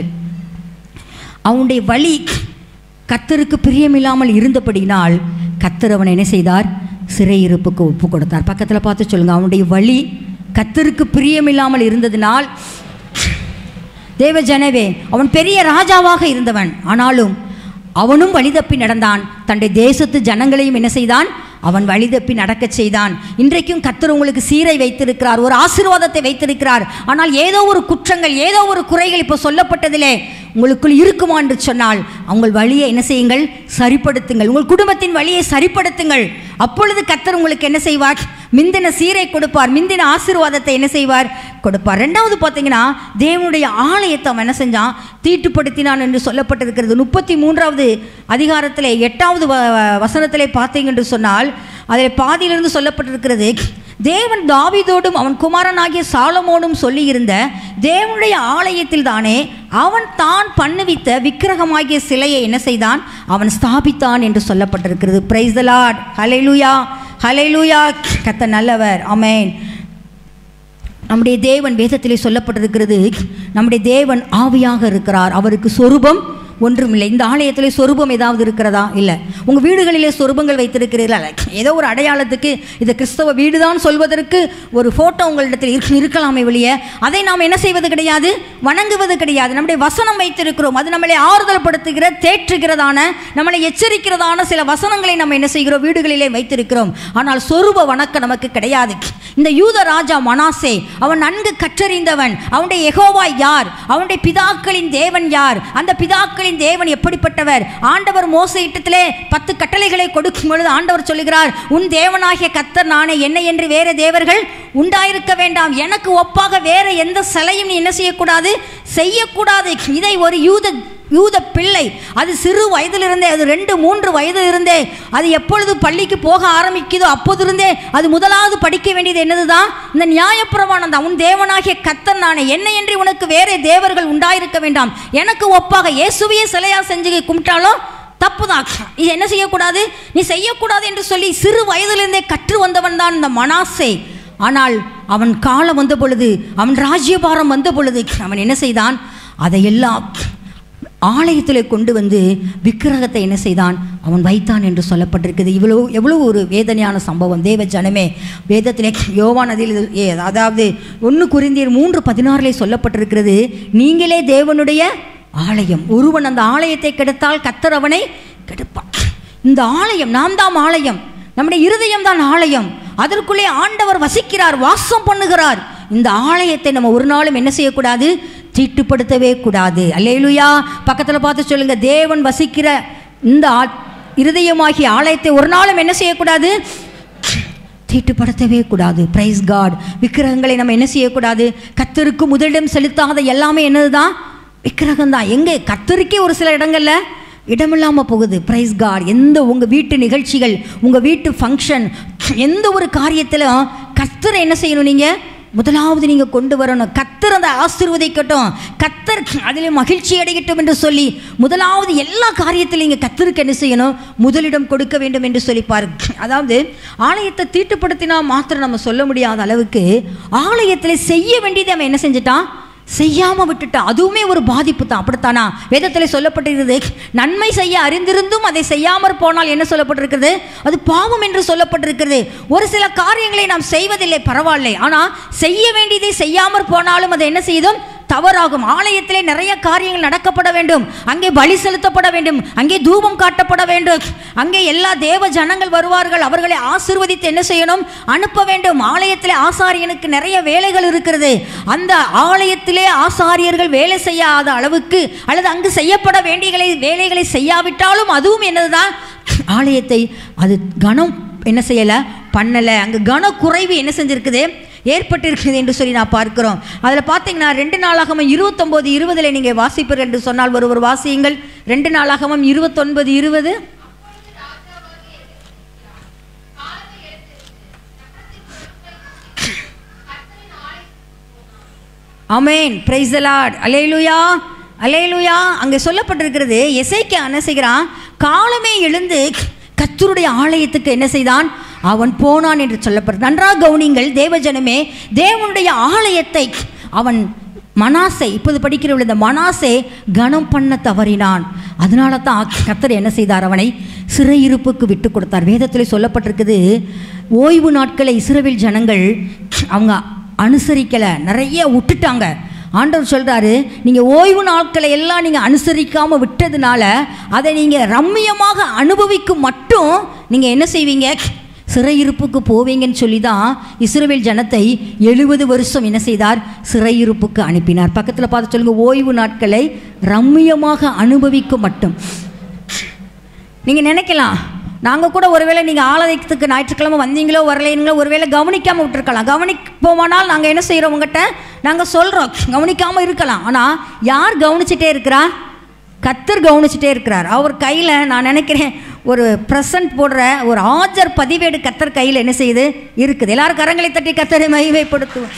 அவனுடைய வழி கர்த்தருக்கு பிரியமில்லாமல் இருந்தபடினால் கர்த்தர் அவனை என்ன செய்தார்? சிறையிருப்புக்கு ஒப்பு கொடுத்தார். பக்கத்தில் பார்த்து சொல்லுங்க, அவனுடைய வழி கர்த்தருக்கு பிரியமில்லாமல் இருந்ததினால். தேவ ஜனவே, அவன் பெரிய ராஜாவாக இருந்தவன், ஆனாலும் அவனும் வழிதப்பி நடந்தான். தன்னுடைய தேசத்து ஜனங்களையும் என்ன செய்தான்? அவன் வழிதப்பி நடக்க செய்தான். இன்றைக்கும் கர்த்தர் உங்களுக்கு சீரை வைத்திருக்கிறார், ஒரு ஆசீர்வாதத்தை வைத்திருக்கிறார். ஆனால் ஏதோ ஒரு குற்றங்கள், ஏதோ ஒரு குறைகள் இப்போ சொல்லப்பட்டதிலே உங்களுக்குள் இருக்குமா என்று சொன்னால் உங்கள் வழியை என்ன செய்யுங்கள்? சரிப்படுத்துங்கள். உங்கள் குடும்பத்தின் வழியை சரிப்படுத்துங்கள். அப்பொழுது கர்த்தர் உங்களுக்கு என்ன செய்வார்? மிந்தின சீரை கொடுப்பார், மிந்தின ஆசீர்வாதத்தை என்ன செய்வார்? கொடுப்பார். ரெண்டாவது பார்த்தீங்கன்னா, தேவனுடைய ஆலயத்தை அவன் என்ன செஞ்சான்? தீட்டுப்படுத்தினான் என்று சொல்லப்பட்டிருக்கிறது. 33வது அதிகாரத்திலே 8வது வசனத்திலே பார்த்தீங்க என்று சொன்னால் அதில் பாதியிலிருந்து சொல்லப்பட்டிருக்கிறது, தேவன் தாவீதோடும் அவன் குமாரனாகிய சாலமோனும் சொல்லியிருந்த தேவனுடைய ஆலயத்தில் தானே அவன் தான் பண்ணுவித்த விக்கிரகமாகிய சிலையை என்ன செய்தான்? அவன் ஸ்தாபித்தான் என்று சொல்லப்பட்டிருக்கிறது. Praise the Lord. ஹல்லேலூயா, ஹல்லேலூயா. கர்த்தர் நல்லவர். ஆமென். நம்முடைய தேவன் வேதத்திலே சொல்லப்பட்டிருக்கிறது, நம்முடைய தேவன் ஆவியாக இருக்கிறார், அவருக்கு சொரூபம் ஒன்றுமில்லை. இந்த ஆலயத்திலே சொரூபம் ஏதாவது இருக்கிறதா? இல்லை. உங்கள் வீடுகளிலே சொரூபங்கள் வைத்திருக்கிறீர்களா? ஏதோ ஒரு அடையாளத்துக்கு இது கிறிஸ்தவ வீடு தான் சொல்வதற்கு ஒரு ஃபோட்டோ உங்களிடத்தில் இருக்கலாமே வெளியே அதை நாம் என்ன செய்வது கிடையாது? வணங்குவது கிடையாது. நம்முடைய வசனம் வைத்திருக்கிறோம், அது நம்மளை ஆறுதல் படுத்துகிற, தேற்றுகிறதான, நம்மளை எச்சரிக்கிறதான சில வசனங்களை நம்ம என்ன செய்கிறோம்? வீடுகளிலே வைத்திருக்கிறோம். ஆனால் சொரூப வணக்கம் நமக்கு கிடையாது. இந்த யூத ராஜா மனாசே, அவன் நன்கு கற்றறிந்தவன். அவனுடைய யெகோவா யார்? அவனுடைய பிதாக்களின் தேவன் யார்? அந்த பிதாக்களின் தேவன் எப்படிப்பட்டவர்? ஆண்டவர் மோசேயிடத்திலே 10 கட்டளைகளை கொடுக்கும் பொழுது ஆண்டவர் சொல்லுகிறார், உன் தேவனாகிய கர்த்தர் நானே, என்னை என்று வேற தேவர்கள் உண்டாயிருக்க வேண்டாம், எனக்கு ஒப்பாக வேற எந்த சிலையும் நீ என்ன செய்யக்கூடாது? செய்யக்கூடாது. இதை ஒரு யூத பிள்ளை, அது சிறு வயதிலிருந்தே, அது 2-3 வயதிலிருந்தே, அது எப்பொழுது பள்ளிக்கு போக ஆரம்பிக்குதோ அப்போதிருந்தே அது முதலாவது படிக்க வேண்டியது என்னதுதான்? இந்த நியாயப்பிரமாணம் தான். உன் தேவனாகிய கர்த்தர் நானே, என்னை என்று உனக்கு வேற தேவர்கள் உண்டாயிருக்க வேண்டாம், எனக்கு ஒப்பாக இயேசுவையே சிலையா செஞ்சு கும்பிட்டாலும் தப்புதான், இது என்ன செய்யக்கூடாது? நீ செய்யக்கூடாது என்று சொல்லி சிறு வயதிலிருந்தே கற்று வந்தவன் தான் இந்த மனாசே. ஆனால் அவன் காலம் வந்த பொழுது, அவன் ராஜ்யபாரம் வந்த பொழுது அவன் என்ன செய்தான்? அதையெல்லாம் ஆலயத்தில் கொண்டு வந்து விக்கிரகத்தை என்ன செய்தான்? அவன் வைத்தான் என்று சொல்லப்பட்டிருக்குது. எவ்வளவு ஒரு வேதனையான சம்பவம். தேவ ஜனமே, வேதத்திலே யோவான் அதில் அதாவது 1 கொரிந்தியர் 3:16 சொல்லப்பட்டிருக்கிறது, நீங்களே தேவனுடைய ஆலயம், ஒருவன் அந்த ஆலயத்தை கெடுத்தால் கர்த்தர் அவனை கெடுப்பான். இந்த ஆலயம் நாம் தான் ஆலயம், நம்முடைய இருதயம் தான் ஆலயம், அதற்குள்ளே ஆண்டவர் வசிக்கிறார், வாசம் பண்ணுகிறார். இந்த ஆலயத்தை நம்ம ஒரு நாளும் என்ன செய்யக்கூடாது? தீட்டுப்படுத்தவே கூடாது. அல்லேலூயா. பக்கத்தில் பார்த்து சொல்லுங்க, தேவன் வசிக்கிற இந்த இருதயமாகிய ஆலயத்தை ஒரு நாளும் என்ன செய்யக்கூடாது? தீட்டுப்படுத்தவே கூடாது. Praise God. விக்கிரகங்களை நம்ம என்ன செய்யக்கூடாது? கர்த்தருக்கு முதலிடம் செலுத்தாத எல்லாமே என்னதுதான்? விக்கிரகம் தான். எங்கே? கர்த்தருக்கே ஒரு சில இடங்கள்ல இடமில்லாமல் போகுது. Praise God. எந்த உங்கள் வீட்டு நிகழ்ச்சிகள், உங்கள் வீட்டு ஃபங்க்ஷன், எந்த ஒரு காரியத்திலும் கர்த்தரை என்ன செய்யணும்? நீங்கள் முதலாவது நீங்கள் கொண்டு வரணும். கர்த்தர் அதை ஆசீர்வதிக்கட்டும், கர்த்தர் அதில் மகிழ்ச்சி அடையட்டும் என்று சொல்லி முதலாவது எல்லா காரியத்திலும் நீங்கள் கர்த்தருக்கு என்ன செய்யணும்? முதலிடம் கொடுக்க வேண்டும் என்று சொல்லி பாருங்க. அதாவது ஆலயத்தை தீட்டுப்படுத்தினா மாத்திரம் நம்ம சொல்ல முடியாத அளவுக்கு ஆலயத்தில் செய்ய வேண்டியதை அவன் என்ன செஞ்சிட்டான்? செய்யாமல் விட்டுட்டான். அதுவுமே ஒரு பாதிப்பு தான். அப்படித்தானா? வேதத்தில் சொல்லப்பட்டிருக்கிறது, நன்மை செய்ய அறிந்திருந்தும் அதை செய்யாமற் போனால் என்ன சொல்லப்பட்டிருக்கிறது? அது பாவம் என்று சொல்லப்பட்டிருக்கிறது. ஒரு சில காரியங்களை நாம் செய்வதில்லை, பரவாயில்லை, ஆனால் செய்ய வேண்டியதை செய்யாமற் போனாலும் அதை என்ன செய்தும் தவறாகும். ஆலயத்திலே நிறைய காரியங்கள் நடக்கப்பட வேண்டும், அங்கே பலி செலுத்தப்பட வேண்டும், அங்கே தூபம் காட்டப்பட வேண்டும், அங்கே எல்லா தேவ ஜனங்கள் வருவார்கள், அவர்களை ஆசீர்வதித்து என்ன செய்யணும்? அனுப்ப வேண்டும். ஆலயத்திலே ஆசாரியனுக்கு நிறைய வேலைகள் இருக்கிறது. அந்த ஆலயத்திலே ஆசாரியர்கள் வேலை செய்யாத அளவுக்கு அல்லது அங்கு செய்யப்பட வேண்டிய வேலைகளை செய்யாவிட்டாலும் அதுவும் என்னதுதான்? ஆலயத்தை அது கனம் என்ன செய்யலை, பண்ணலை. அங்கு கனக்குறைவு என்ன செஞ்சிருக்குது? ஏற்பட்டிருக்கிறது என்று சொல்லி நான் பார்க்கிறோம். அதில் பார்த்தீங்கன்னா 2 நாளாகமம் 29:20 நீங்கள் வாசிப்பீர்கள் என்று சொன்னால் ஒரு வாசியுங்கள். 2 நாளாகமம் 29:20. ஆமென். Praise the Lord. அல்லேலூயா, அல்லேலூயா. அங்கே சொல்லப்பட்டிருக்கிறது, எசேக்கியா என்ன செய்கிறான்? காலமே எழுந்து கர்த்தருடைய ஆலயத்துக்கு என்ன செய்தான்? அவன் போனான் என்று சொல்லப்படுது. நன்றாக கவனிங்கள் தேவஜனமே, தேவனுடைய ஆலயத்தை அவன் மனாசே, இப்போது படிக்கிற இந்த மனாசே கனம் பண்ண தவறினான். அதனால தான் கர்த்தர் என்ன செய்தார்? அவனை சிறையிருப்புக்கு விட்டு கொடுத்தார். வேதத்தில் சொல்லப்பட்டிருக்குது, ஓய்வு நாட்களை இஸ்ரவேல் ஜனங்கள் அவங்க அனுசரிக்கலை, நிறைய விட்டுட்டாங்க. ஆண்டவர் சொல்கிறாரு, நீங்கள் ஓய்வு நாட்களை எல்லாம் நீங்கள் அனுசரிக்காமல் விட்டதுனால அதை நீங்கள் ரம்மியமாக அனுபவிக்கும் மட்டும் நீங்கள் என்ன செய்வீங்க? சிறையிருப்புக்கு போவீங்கன்னு சொல்லி தான் இஸ்ரவேல் ஜனத்தை 70 வருஷம் என்ன செய்தார்? சிறையிருப்புக்கு அனுப்பினார். பக்கத்தில் பார்த்து சொல்லுங்கள், ஓய்வு நாட்களை ரம்மியமாக அனுபவிக்க மட்டும். நீங்கள் நினைக்கலாம், நாங்கள் கூட ஒருவேளை நீங்கள் ஆலயத்துக்கு ஞாயிற்றுக்கிழமை வந்தீங்களோ வரலைங்களோ ஒருவேளை கவனிக்காமல் விட்டுருக்கலாம். கவனிப்போமானால் நாங்கள் என்ன செய்கிறோம்? உங்கள்கிட்ட நாங்கள் சொல்கிறோம், கவனிக்காமல் இருக்கலாம். ஆனால் யார் கவனிச்சுட்டே இருக்கிறா? கர்த்தர் கவனிச்சுட்டே இருக்கிறார். அவர் கையில் நான் நினைக்கிறேன் ஒரு ப்ரெசன்ட் போடுற ஒரு ஆஜர் பதிவேடு கர்த்தர் கையில் என்ன செய்யுது? இருக்குது. எல்லாரும் கரங்களை தட்டி கர்த்தரை மகிமைப்படுத்துவோம்.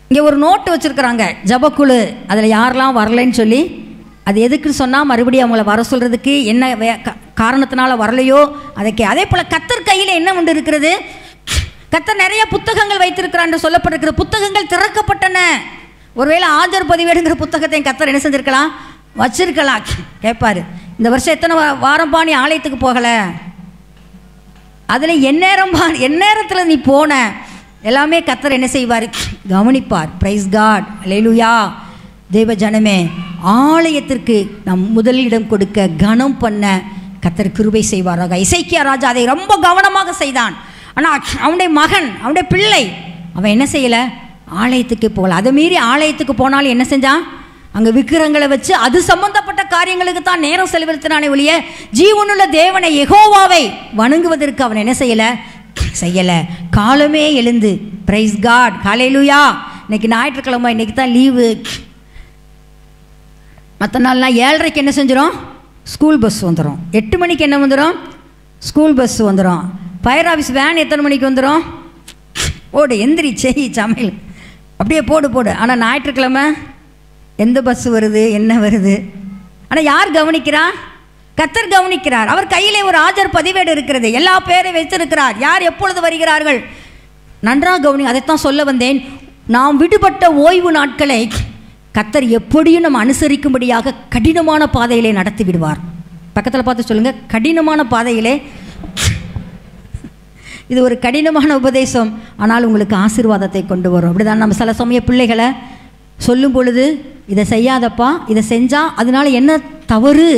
இங்கே ஒரு நோட்டு வச்சுருக்குறாங்க, ஜபக்குழு. அதில் யாரெல்லாம் வரலைன்னு சொல்லி, அது எதுக்குன்னு சொன்னால் மறுபடியும் அவங்கள வர சொல்கிறதுக்கு என்ன காரணத்தினால வரலையோ அதுக்கு. அதே போல் கர்த்தர் கையில் என்ன ஒன்று இருக்கிறது? கர்த்தர் நிறைய புத்தகங்கள் வைத்திருக்கிறார் என்று சொல்லப்பட்டிருக்கிற புத்தகங்கள் திறக்கப்பட்டன. ஒருவேளை ஆஜர் பதிவேடுங்கிற புத்தகத்தை கர்த்தர் என்ன செஞ்சுருக்கலாம்? வச்சிருக்கலாம். கேட்பாரு, இந்த வருஷம் எத்தனை வாரம்பா நீ ஆலயத்துக்கு போகலை? அதில் எந்நேரத்தில் நீ போன எல்லாமே கர்த்தர் என்ன செய்வார்? கவனிப்பார். பிரைஸ் காட், அல்லேலூயா. தேவ ஜனமே, ஆலயத்திற்கு நாம் முதலிடம் கொடுக்க கனம் பண்ண கர்த்தர் கிருபை செய்வாராக. இசைக்கியா ராஜா அதை ரொம்ப கவனமாக செய்தான். ஆனால் அவனுடைய மகன், அவனுடைய பிள்ளை, அவன் என்ன செய்யலை? ஆலயத்துக்கு போகல. அதை மீறி ஆலயத்துக்கு போனாலும் என்ன செஞ்சான்? அங்கே விக்கிரங்களை வச்சு அது சம்பந்தப்பட்ட காரியங்களுக்கு தான் நேரம் செலவழித்தானே ஒழிய ஜீவனுள்ள தேவனை யெகோவாவை வணங்குவதற்கு அவன் என்ன செய்யலை. காலமே எழுந்து, பிரைஸ் காட், ஹல்லேலூயா. இன்னைக்கு ஞாயிற்றுக்கிழமை, இன்னைக்கு தான் லீவு. மற்ற நாள்லாம் 7:30க்கு என்ன செஞ்சிடும்? ஸ்கூல் பஸ் வந்துடும். 8 மணிக்கு என்ன வந்துடும்? ஸ்கூல் பஸ் வந்துடும். ஃபயர் ஆஃபீஸ் வேன் எத்தனை மணிக்கு வந்துடும்? போடு, எந்திரி, செய், சமையல், அப்படியே போடு. ஆனால் ஞாயிற்றுக்கிழமை எந்த பஸ் வருது, என்ன வருது? ஆனால் யார் கவனிக்கிறா? கர்த்தர் கவனிக்கிறார். அவர் கையிலே ஒரு ஆஜர் பதிவேடு இருக்கிறது. எல்லா பேரையும் வைத்திருக்கிறார். யார் எப்பொழுது வருகிறார்கள் நன்றாக கவனி. அதைத்தான் சொல்ல வந்தேன். நாம் விடுபட்ட ஓய்வு நாட்களை கர்த்தர் எப்படியும் நம்ம அனுசரிக்கும்படியாக கடினமான பாதையிலே நடத்தி விடுவார். பக்கத்தில் பார்த்து சொல்லுங்கள், கடினமான பாதையிலே. இது ஒரு கடினமான உபதேசம், ஆனால் உங்களுக்கு ஆசீர்வாதத்தை கொண்டு வரும். அப்படிதான் நம்ம சில சமய பிள்ளைகளை சொல்லும் பொழுது, இதை செய்யாதப்பா, இதை செஞ்சால் அதனால என்ன தவறு,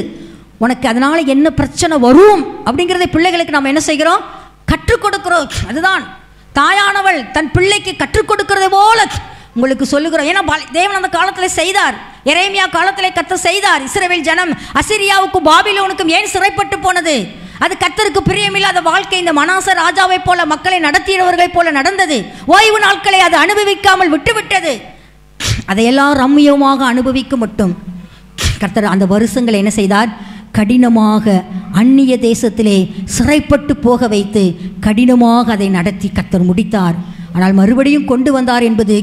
உனக்கு அதனால என்ன பிரச்சனை வரும் அப்படிங்கிறத பிள்ளைகளுக்கு நம்ம என்ன செய்கிறோம்? கற்றுக் கொடுக்கிறோம். அதுதான் தாயானவள் தன் பிள்ளைக்கு கற்றுக் கொடுக்கிறதை போல உங்களுக்கு சொல்லுகிறோம். ஏன்னா தேவன் அந்த காலத்தில் செய்தார். எரேமியா காலத்தில் கர்த்தர் செய்தார். இஸ்ரவேல் ஜனம் அசீரியாவுக்கும் பாபிலோனுக்கும் ஏன் சிறைப்பட்டு போனது? அது கர்த்தருக்கு பிரியமில்லாத வாழ்க்கை. இந்த மனாசே ராஜாவை போல மக்களை நடத்தியவர்களைப் போல நடந்தது. ஓய்வு நாட்களை அது அனுபவிக்காமல் விட்டுவிட்டது. அதையெல்லாம் ரம்மியமாக அனுபவிக்க மட்டும் கர்த்தர் அந்த வருஷங்களை என்ன செய்தார்? கடினமாக அந்நிய தேசத்திலே சிறைப்பட்டு போக வைத்து கடினமாக அதை நடத்தி கர்த்தர் முடித்தார். ஆனால் மறுபடியும் கொண்டு வந்தார் என்பது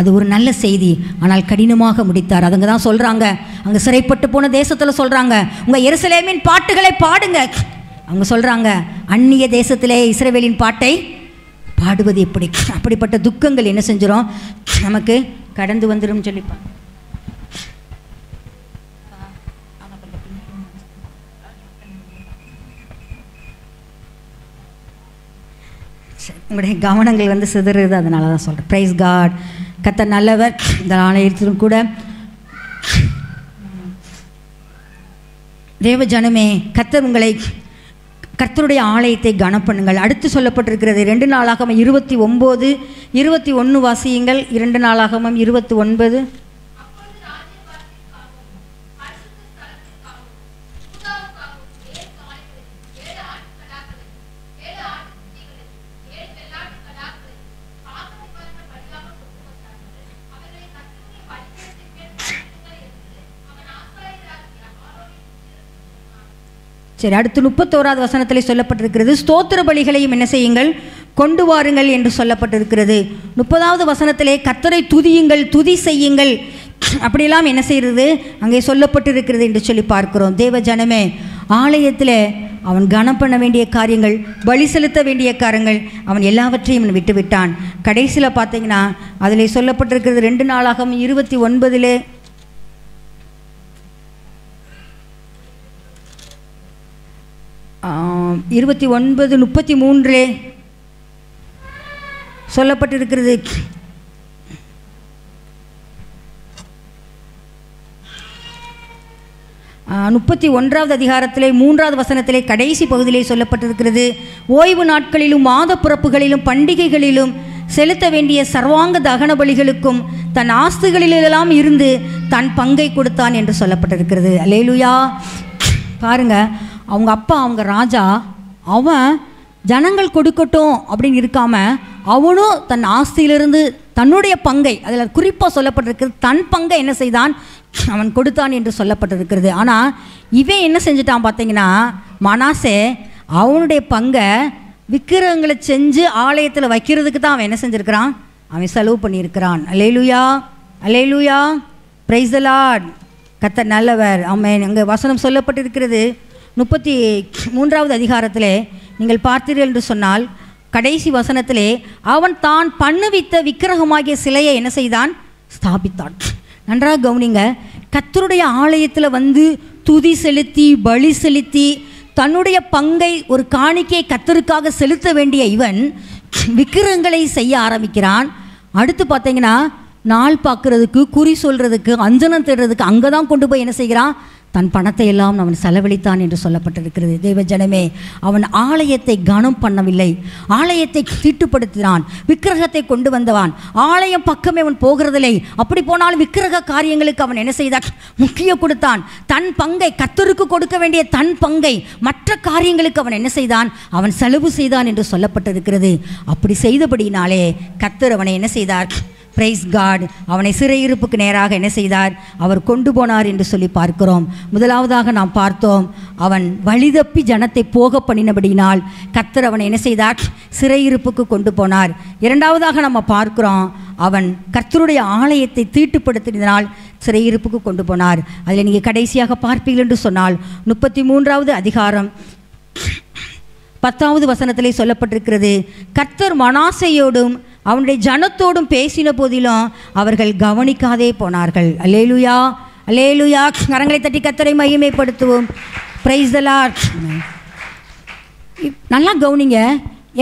அது ஒரு நல்ல செய்தி. ஆனால் கடினமாக முடித்தார். அதுங்க தான் சொல்கிறாங்க, அங்கே சிறைப்பட்டு போன தேசத்தில் சொல்கிறாங்க, உங்கள் எருசலேமின் பாட்டுகளை பாடுங்க. அவங்க சொல்கிறாங்க, அந்நிய தேசத்திலே இஸ்ரவேலின் பாட்டை பாடுவது எப்படி? அப்படிப்பட்ட துக்கங்கள் என்ன செஞ்சிடும்? நமக்கு கடந்து வந்துடும் சொல்லிப்பாங்க. உங்களுடைய கவனங்கள் சிதறுது, அதனால தான் சொல்கிறேன். Praise God. கர்த்தர் நல்லவர். இந்த ஆலயத்திலும் கூட தேவ ஜனமே, கர்த்தர் உங்களை, கர்த்தருடைய ஆலயத்தை கனப்பண்ணுங்கள். அடுத்து சொல்லப்பட்டிருக்கிறது 2 நாளாகமம் 29, 21 வாசியுங்கள். 2 நாளாகமம் 29. சரி, அடுத்து 31வது வசனத்திலே சொல்லப்பட்டிருக்கிறது, ஸ்தோத்திர பலிகளையும் என்ன செய்யுங்கள்? கொண்டு வாருங்கள் என்று சொல்லப்பட்டிருக்கிறது. 30வது வசனத்திலே கர்த்தரை துதியுங்கள், துதி செய்யுங்கள், அப்படியெல்லாம் என்ன செய்கிறது அங்கே சொல்லப்பட்டிருக்கிறது என்று சொல்லி பார்க்கிறோம். தேவ ஜனமே, ஆலயத்தில் அவன் கனம் பண்ண வேண்டிய காரியங்கள், பலி செலுத்த வேண்டிய காரியங்கள், அவன் எல்லாவற்றையும் அவன் விட்டு விட்டான். கடைசியில் பார்த்தீங்கன்னா அதில் சொல்லப்பட்டிருக்கிறது 2 நாளாகமம் 29 29:33 சொல்லப்பட்டிருக்கிறது. 31வது அதிகாரத்திலே 3வது வசனத்திலே கடைசி பகுதியிலே சொல்லப்பட்டிருக்கிறது. ஓய்வு நாட்களிலும் மாத பிறப்புகளிலும் பண்டிகைகளிலும் செலுத்த வேண்டிய சர்வாங்க தகன பலிகளுக்கும் தன் ஆஸ்திகளிலெல்லாம் இருந்து தன் பங்கை கொடுத்தான் என்று சொல்லப்பட்டிருக்கிறது. அல்லேலூயா. பாருங்க, அவங்க அப்பா, அவங்க ராஜா, அவன் ஜனங்கள் கொடுக்கட்டும் அப்படின்னு இருக்காம அவனும் தன் ஆஸ்தியிலிருந்து தன்னுடைய பங்கை, அதில் குறிப்பாக சொல்லப்பட்டிருக்கிறது, தன் பங்கை என்ன செய்தான், அவன் கொடுத்தான் என்று சொல்லப்பட்டிருக்கிறது. ஆனால் இவன் என்ன செஞ்சுட்டான் பார்த்தீங்கன்னா, மனாசே அவனுடைய பங்கை விக்கிரகங்களை செஞ்சு ஆலயத்தில் வைக்கிறதுக்கு தான் அவன் என்ன செஞ்சுருக்கிறான், அவன் செலவு பண்ணியிருக்கிறான். அல்லேலூயா, அல்லேலூயா, பிரைஸ் தி லார்ட். கர்த்தர் நல்லவர். ஆமென். அங்கே வசனம் சொல்லப்பட்டிருக்கிறது 33வது அதிகாரத்திலே நீங்கள் பார்த்தீர்கள் என்று சொன்னால் கடைசி வசனத்திலே, அவன் தான் பண்ணுவித்த விக்கிரகமாகிய சிலையை என்ன செய்தான், ஸ்தாபித்தான். நன்றாக கவனிங்க. கர்த்தருடைய ஆலயத்தில் வந்து துதி செலுத்தி பலி செலுத்தி தன்னுடைய பங்கை ஒரு காணிக்கை கர்த்தருக்காக செலுத்த வேண்டிய இவன் விக்கிரகங்களை செய்ய ஆரம்பிக்கிறான். அடுத்து பார்த்தீங்கன்னா நாள் பார்க்கறதுக்கு, குறி சொல்கிறதுக்கு, அஞ்சனம் தேடுறதுக்கு அங்கே தான் கொண்டு போய் என்ன செய்கிறான், தன் பணத்தை எல்லாம் அவன் செலவழித்தான் என்று சொல்லப்பட்டிருக்கிறது. தேவ ஜனமே, அவன் ஆலயத்தை கனம் பண்ணவில்லை, ஆலயத்தை தீட்டுப்படுத்தினான், விக்கிரகத்தை கொண்டு வந்தவான், ஆலயம் பக்கமே அவன் போகிறதில்லை. அப்படி போனாலும் விக்கிரக காரியங்களுக்கு அவன் என்ன செய்தான், முக்கியம் கொடுத்தான். தன் பங்கை, கர்த்தருக்கு கொடுக்க வேண்டிய தன் பங்கை மற்ற காரியங்களுக்கு அவன் என்ன செய்தான், அவன் செலவு செய்தான் என்று சொல்லப்பட்டிருக்கிறது. அப்படி செய்தபடினாலே கர்த்தர் அவனை என்ன செய்தார், பிரைஸ் காட், அவனை சிறையிருப்புக்கு நேராக என்ன செய்தார், அவர் கொண்டு போனார் என்று சொல்லி பார்க்கிறோம். முதலாவதாக நாம் பார்த்தோம், அவன் வழிதப்பி ஜனத்தை போக பண்ணினபடினால் கர்த்தர் அவனை என்ன செய்தார், சிறையிருப்புக்கு கொண்டு போனார். இரண்டாவதாக நம்ம பார்க்கிறோம், அவன் கர்த்தருடைய ஆலயத்தை தீட்டுப்படுத்தினால் சிறையிருப்புக்கு கொண்டு போனார். அதில் நீங்கள் கடைசியாக பார்ப்பீர்கள் என்று சொன்னால் 33வது அதிகாரம் 10வது வசனத்திலே சொல்லப்பட்டிருக்கிறது, கர்த்தர் மனாசேயோடும் அவனுடைய ஜனத்தோடும் பேசின போதிலும் அவர்கள் கவனிக்காதே போனார்கள். அல்லேலூயா, அல்லேலூயா. கரங்களை தட்டி கர்த்தரை மகிமைப்படுத்துவோம். Praise the Lord. நல்லா கவனிங்க.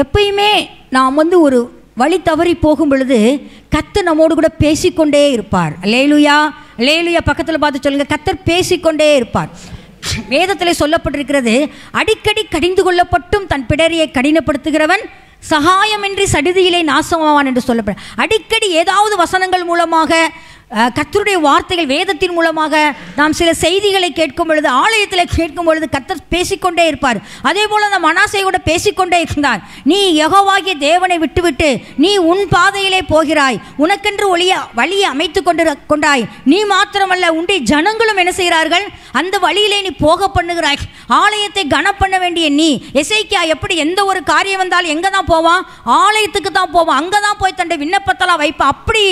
எப்பயுமே நாம் வந்து ஒரு வழி தவறி போகும் பொழுது கர்த்தர் நம்மோடு கூட பேசிக்கொண்டே இருப்பார். அல்லேலூயா, அல்லேலூயா. பக்கத்தில் பார்த்து சொல்லுங்க, கர்த்தர் பேசிக்கொண்டே இருப்பார். வேதத்தில் சொல்லப்பட்டிருக்கிறது, அடிக்கடி கடிந்து கொள்ளப்பட்டும் தன் பிடரியை கடினப்படுத்துகிறவன் சகாயமின்றி சடிதியிலே நாசமாவான் என்று சொல்லப்படும். அடிக்கடி ஏதாவது வசனங்கள் மூலமாக, கர்த்தருடைய வார்த்தைகள் வேதத்தின் மூலமாக நாம் சில செய்திகளை கேட்கும் பொழுது, ஆலயத்தில் கேட்கும் பொழுது கர்த்தர் பேசிக்கொண்டே இருப்பார். அதே போல் அந்த மனாசேயோட பேசிக்கொண்டே இருந்தார். நீ யெகோவாகிய தேவனை விட்டுவிட்டு நீ உன் பாதையிலே போகிறாய், உனக்கென்று வழியை அமைத்து கொண்டாய். நீ மாத்திரமல்ல, உன்னுடைய ஜனங்களும் என்ன செய்கிறார்கள், அந்த வழியிலே நீ போக பண்ணுகிறாய். ஆலயத்தை கனம் பண்ண வேண்டிய நீ, எசேக்கியா எப்படி எந்த ஒரு காரியம் வந்தாலும் எங்கே தான் போவான், ஆலயத்துக்கு தான் போவான், அங்கே தான் போய் தன்னுடைய விண்ணப்பத்தெல்லாம் வைப்பான். அப்படி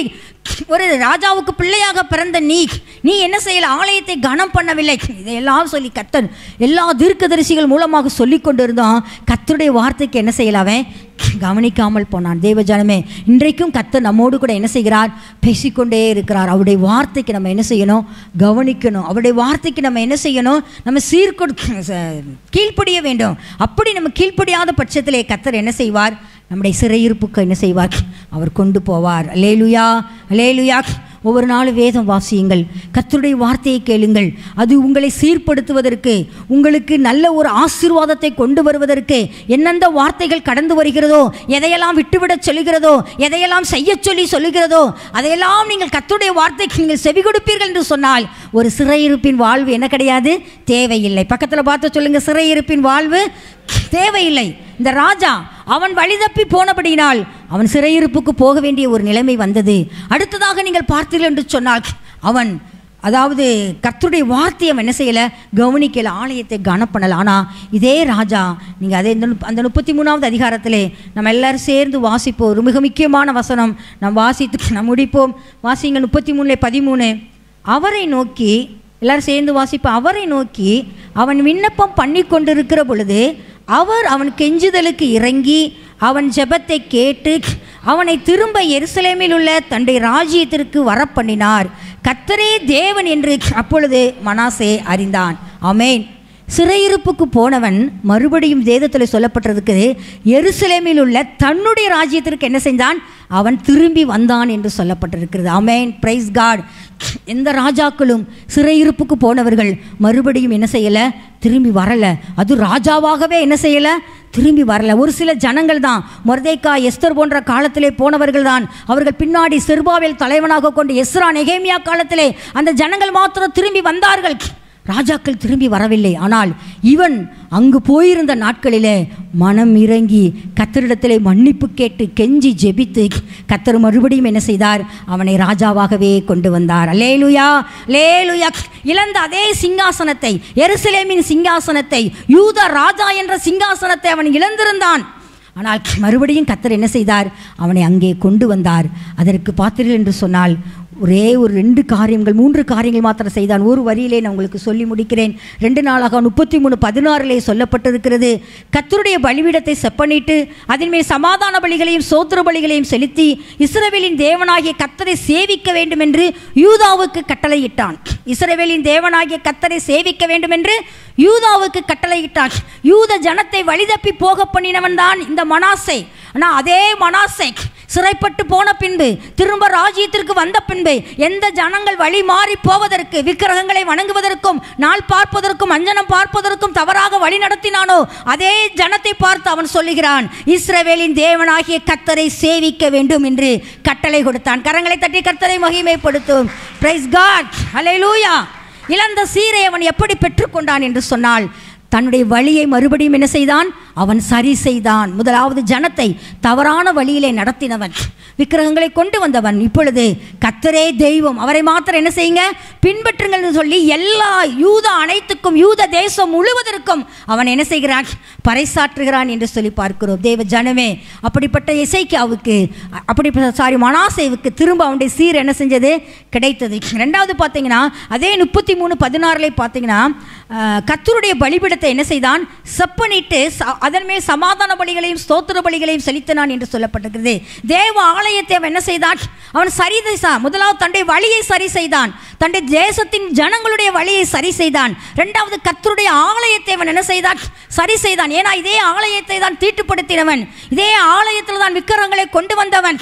ஒரு ராஜாவுக்கு பிள்ளையாக பிறந்த நீ என்ன செய்யல, ஆலயத்தை கனம் பண்ணவில்லை. இதையெல்லாம் சொல்லி கர்த்தர் எல்லா தீர்க்கதரிசிகள் மூலமாக சொல்லி கொண்டு இருந்தோம். கர்த்தருடைய வார்த்தைக்கு என்ன செய்யலாவே, கவனிக்காமல் போனான். தேவ ஜனமே, இன்றைக்கும் கர்த்தர் நம்மோடு கூட என்ன செய்கிறார், பேசிக்கொண்டே இருக்கிறார். அவருடைய வார்த்தைக்கு நம்ம என்ன செய்யணும், கவனிக்கணும். அவருடைய வார்த்தைக்கு நம்ம என்ன செய்யணும், நம்ம கீழ்ப்படிய வேண்டும். அப்படி நம்ம கீழ்ப்படியாத பட்சத்திலே கர்த்தர் என்ன செய்வார், நம்முடைய சிறையிருப்புக்கு என்ன செய்வார், அவர் கொண்டு போவார். அல்லேலூயா, அல்லேலூயா. ஒவ்வொரு நாளும் வேதம் வாசியுங்கள், கர்த்தருடைய வார்த்தையை கேளுங்கள். அது உங்களை சீர்படுத்துவதற்கு, உங்களுக்கு நல்ல ஒரு ஆசீர்வாதத்தை கொண்டு வருவதற்கு எந்தெந்த வார்த்தைகள் கடந்து வருகிறதோ, எதையெல்லாம் விட்டுவிடச் சொல்லுகிறதோ, எதையெல்லாம் செய்ய சொல்லி சொல்லுகிறதோ, அதையெல்லாம் நீங்கள் கர்த்தருடைய வார்த்தைக்கு நீங்கள் செவி கொடுப்பீர்கள் என்று சொன்னால் ஒரு சிறையிருப்பின் வாழ்வு என்ன கிடையாது, தேவையில்லை. பக்கத்தில் பார்த்து சொல்லுங்க, சிறையிருப்பின் வாழ்வு தேவையில்லை. இந்த ராஜா அவன் வழிதப்பி போனபடியினால் அவன் சிறையிருப்புக்கு போக வேண்டிய ஒரு நிலைமை வந்தது. அடுத்ததாக நீங்கள் பார்த்தீர்கள் என்று சொன்னால், அவன் அதாவது கர்த்தருடைய வார்த்தையை அவன் என்ன செய்யலை, கவனிக்கலை, ஆலயத்தை கனம் பண்ணலை. ஆனால் இதே ராஜா, நீங்கள் அதே அந்த 33வது அதிகாரத்திலே நம்ம எல்லாரும் சேர்ந்து வாசிப்போம். ஒரு மிக முக்கியமான வசனம் நாம் வாசித்து நம்ம முடிப்போம். வாசிங்க 33:13. அவரை நோக்கி, எல்லாரும் சேர்ந்து வாசிப்போம். அவரை நோக்கி அவன் விண்ணப்பம் பண்ணி கொண்டிருக்கிற பொழுது அவர் அவன் கெஞ்சுதலுக்கு இறங்கி அவன் ஜெபத்தை கேட்டு அவனை திரும்ப எருசலேமில் உள்ள தன்னுடைய ராஜ்யத்திற்கு வரப்பண்ணினார். கர்த்தரே தேவன் என்று அப்பொழுது மனாசே அறிந்தான். ஆமென். சிறையிருப்புக்கு போனவன் மறுபடியும் வேதத்தில் சொல்லப்பட்டிருக்கு, எருசலேமில் உள்ள தன்னுடைய ராஜ்யத்திற்கு என்ன செஞ்சான்? அவன் திரும்பி வந்தான் என்று சொல்லப்பட்டிருக்கிறது. ஆமென், பிரைஸ் காட். எந்த ராஜாக்களும் சிறையிருப்புக்கு போனவர்கள் மறுபடியும் என்ன செய்யலை? திரும்பி வரலை. அது ராஜாவாகவே என்ன செய்யலை? திரும்பி வரல. ஒரு சில ஜனங்கள் தான், மொர்தெக்காய், எஸ்தர் போன்ற காலத்திலே போனவர்கள் தான். அவர்கள் பின்னாடி செருபாபேல் தலைவனாக கொண்டு எஸ்ரா, நெகேமியா காலத்திலே அந்த ஜனங்கள் மாத்திரம் திரும்பி வந்தார்கள். ராஜாக்கள் திரும்பி வரவில்லை. ஆனால் இவன் அங்கு போயிருந்த நாட்களிலே மனம் இறங்கி கர்த்தரிடத்திலே மன்னிப்பு கேட்டு கெஞ்சி ஜெபித்து கர்த்தர் மறுபடியும் என்ன செய்தார்? அவனை ராஜாவாகவே கொண்டு வந்தார். அல்லேலூயா, அல்லேலூயா. இழந்த அதே சிங்காசனத்தை, எருசலேமின் சிங்காசனத்தை, யூதா ராஜா என்ற சிங்காசனத்தை அவன் இழந்திருந்தான். ஆனால் மறுபடியும் கர்த்தர் என்ன செய்தார்? அவனை அங்கே கொண்டு வந்தார். அதற்கு பார்த்தீர்கள் என்று சொன்னால் ஒரே ஒரு 2 காரியங்கள் 3 காரியங்கள் மாத்திரம் செய்தான். ஒரு வரியிலே நான் உங்களுக்கு சொல்லி முடிக்கிறேன். 2 நாளாக 33:16 சொல்லப்பட்டிருக்கிறது, கர்த்தருடைய பலிபீடத்தை செப்பனிட்டு அதன் மேல் சமாதான பலிகளையும் சோத்திர பலிகளையும் செலுத்தி இஸ்ரவேலின் தேவனாகிய கர்த்தரை சேவிக்க வேண்டும் என்று யூதாவுக்கு கட்டளையிட்டான். இஸ்ரவேலின் தேவனாகிய கர்த்தரை சேவிக்க வேண்டும் என்று யூதாவுக்கு கட்டளையிட்டான். யூத ஜனத்தை வழிதப்பி போக பண்ணினவன் தான் இந்த மனாசே. ஆனால் அதே மனாசே சிறைப்பட்டு போன பின்பு திரும்ப ராஜ்யத்திற்கு வந்த பின்பு எந்த ஜனங்கள் வழி மாறி போவதற்கு, விக்கிரகங்களை வணங்குவதற்கும், நாள் பார்ப்பதற்கும், அஞ்சனம் பார்ப்பதற்கும் தவறாக வழி நடத்தினானோ அதே ஜனத்தை பார்த்து அவன் சொல்லுகிறான், இஸ்ரவேலின் தேவனாகிய கர்த்தரை சேவிக்க வேண்டும் என்று கட்டளை கொடுத்தான். கரங்களை தட்டி கர்த்தரை மகிமைப்படுத்தும். பிரைஸ் காட், ஹல்லேலூயா. இழந்த சீரை அவன் எப்படி பெற்றுக்கொண்டான் என்று சொன்னால், தன்னுடைய வழியை மறுபடியும் என்ன செய்தான்? அவன் சரி செய்தான். முதலாவது ஜனத்தை தவறான வழியிலே நடத்தினவன், விக்கிரகங்களை கொண்டு வந்தவன். இப்பொழுது கர்த்தரே தெய்வம், அவரை மாத்திரம் என்ன செய்யுங்க? பின்பற்றுங்கள் என்று சொல்லி எல்லா யூதா அனைத்துக்கும், யூத தேசம் முழுவதற்கும் அவன் என்ன செய்கிறான்? பறைசாற்றுகிறான் என்று சொல்லி பார்க்கிறோம். தேவ ஜனமே, அப்படிப்பட்ட எசேக்கியாவுக்கு, மனாசேவுக்கு திரும்ப அவனுடைய சீர் என்ன செஞ்சது? கிடைத்தது. ரெண்டாவது பார்த்தீங்கன்னா அதே 33:16 பார்த்தீங்கன்னா கர்த்தருடைய பலிபீடத்தை என்ன செய்தான்? செப்பனிட்டு அதன் மேல் சமாதான பலிகளையும் ஸ்தோத்திர பலிகளையும் செலுத்தினான் என்று சொல்லப்பட்டிருக்கிறது. தேவ ஆலயத்தை அவன் என்ன செய்தான்? அவன் சரி செய்தான். முதலாவது தன்னுடைய வழியை சரி செய்தான், தன்னுடைய தேசத்தின் ஜனங்களுடைய வழியை சரி செய்தான். இரண்டாவது கர்த்தருடைய ஆலயத்தை அவன் என்ன செய்தான்? சரி செய்தான். ஏன்னா இதே ஆலயத்தை தான் தீட்டுப்படுத்தினவன், இதே ஆலயத்தில் தான் விக்கிரகங்களை கொண்டு வந்தவன்.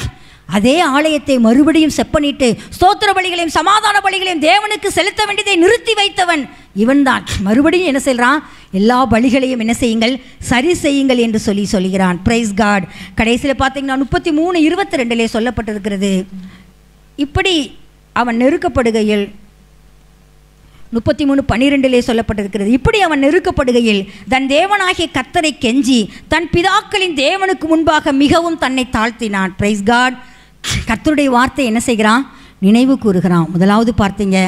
அதே ஆலயத்தை மறுபடியும் செப்பனிட்டு ஸ்தோத்திர பலிகளையும் சமாதான பலிகளையும் தேவனுக்கு செலுத்த வேண்டியதை நிறுத்தி வைத்தவன் இவன் தான். மறுபடியும் என்ன செய்கிறான்? எல்லா பலிகளையும் என்ன செய்யுங்கள்? சரி செய்யுங்கள் என்று சொல்லுகிறான். Praise God. கடைசியில் பார்த்தீங்கன்னா 33:22 சொல்லப்பட்டிருக்கிறது, இப்படி அவன் நெருக்கப்படுகையில், 33:12 சொல்லப்பட்டிருக்கிறது, இப்படி அவன் நெருக்கப்படுகையில் தன் தேவனாகிய கர்த்தரை கெஞ்சி தன் பிதாக்களின் தேவனுக்கு முன்பாக மிகவும் தன்னை தாழ்த்தினான். Price God. கர்த்தருடைய வார்த்தை என்ன செய்கிறான்? நினைவு கூறுகிறான். முதலாவது பார்த்தீங்க,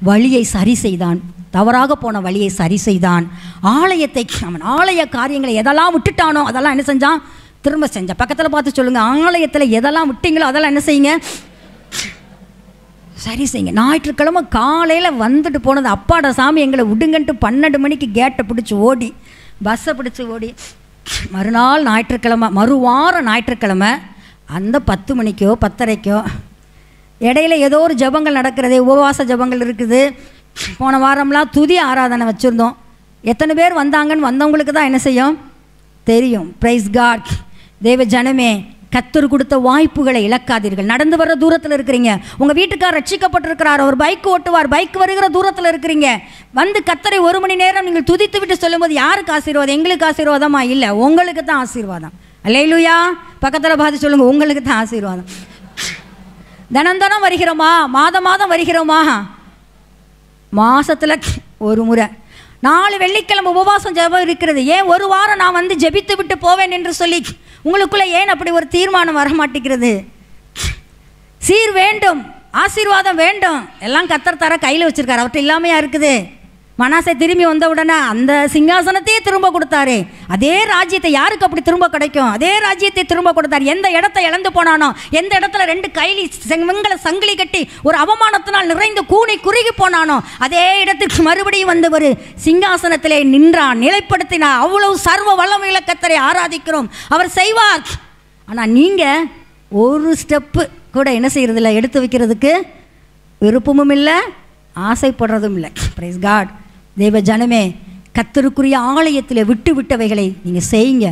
வழியை சரி செய்தான், தவறாக போன வழியை சரி செய்தான். ஆலயத்தை, அவன் ஆலய காரியங்களை எதெல்லாம் விட்டுட்டானோ அதெல்லாம் என்ன செஞ்சான்? திரும்ப செஞ்சான். பக்கத்தில் பார்த்து சொல்லுங்க, ஆலயத்தில் எதெல்லாம் விட்டீங்களோ அதெல்லாம் என்ன செய்யுங்க? சரி செய்யுங்க. ஞாயிற்றுக்கிழமை காலையில் வந்துட்டு போனது, அப்பாட சாமி எங்களை விடுங்கன்ட்டு 12 மணிக்கு கேட்டை பிடிச்சி ஓடி, பஸ்ஸை பிடிச்சி ஓடி, மறுநாள் ஞாயிற்றுக்கிழமை, மறுவார ஞாயிற்றுக்கிழமை அந்த 10 மணிக்கோ 10:30க்கோ இடையில ஏதோ ஒரு ஜபங்கள் நடக்கிறது, உபவாச ஜபங்கள் இருக்குது. போன வாரம்லாம் துதி ஆராதனை வச்சுருந்தோம். எத்தனை பேர் வந்தாங்கன்னு வந்தவங்களுக்கு தான் என்ன செய்யும்? தெரியும். Praise God. தேவ ஜனமே, கர்த்தர் கொடுத்த வாய்ப்புகளை இழக்காதீர்கள். நடந்து வர தூரத்தில் இருக்கிறீங்க, உங்கள் வீட்டுக்கார் ரட்சிக்கப்பட்டிருக்கிறார், அவர் பைக் ஓட்டுவார், பைக் வருகிற தூரத்தில் இருக்கிறீங்க, வந்து கர்த்தரை 1 மணி நேரம் நீங்கள் துதித்து விட்டு சொல்லும்போது யாருக்கு ஆசீர்வாதம்? எங்களுக்கு ஆசீர்வாதமா? இல்லை, உங்களுக்கு தான் ஆசீர்வாதம். அல்லேலூயா. பக்கத்தில் பார்த்து சொல்லுங்கள், உங்களுக்கு தான் ஆசீர்வாதம். தினம் வருகிறோமா? மாதம் வருகிறோமா? மாதத்தில் ஒரு முறை 4 வெள்ளிக்கிழமை உபவாசம் ஜெபம் இருக்கிறது. ஏன் ஒரு வாரம் நான் வந்து ஜெபித்து விட்டு போவேன் என்று சொல்லி உங்களுக்குள்ளே ஏன் அப்படி ஒரு தீர்மானம் வர மாட்டேங்கிறது? சீர் வேண்டும், ஆசீர்வாதம் வேண்டும், எல்லாம் கர்த்தர் தர கையில் வச்சிருக்காரு. அவர்கிட்ட இல்லாமையா இருக்குது? மனாசே திரும்பி வந்த உடனே அந்த சிங்காசனத்தையே திரும்ப கொடுத்தாரு. அதே ராஜ்யத்தை யாருக்கு அப்படி திரும்ப கிடைக்கும்? அதே ராஜ்யத்தை திரும்ப கொடுத்தாரு. எந்த இடத்தை இழந்து போனானோ, எந்த இடத்துல 2 கைலி வெங்கல சங்கிலி கட்டி ஒரு அவமானத்தினால் நிறைந்து கூனி குறுகி போனானோ, அதே இடத்திற்கு மறுபடியும் வந்து ஒரு சிங்காசனத்திலே நின்றான், நிலைப்படுத்தினார். அவ்வளவு சர்வ வல்லமையுள்ள கர்த்தரை ஆராதிக்கிறோம், அவர் செய்வார். ஆனால் நீங்கள் ஒரு ஸ்டெப்பு கூட என்ன செய்யறதில்ல, எடுத்து வைக்கிறதுக்கு விருப்பமும் இல்லை, ஆசைப்படுறதும் இல்லை. Praise God. தேவ ஜனமே, கர்த்தருக்குரிய ஆலயத்தில் விட்டு விட்டவைகளை நீங்கள் செய்யுங்க.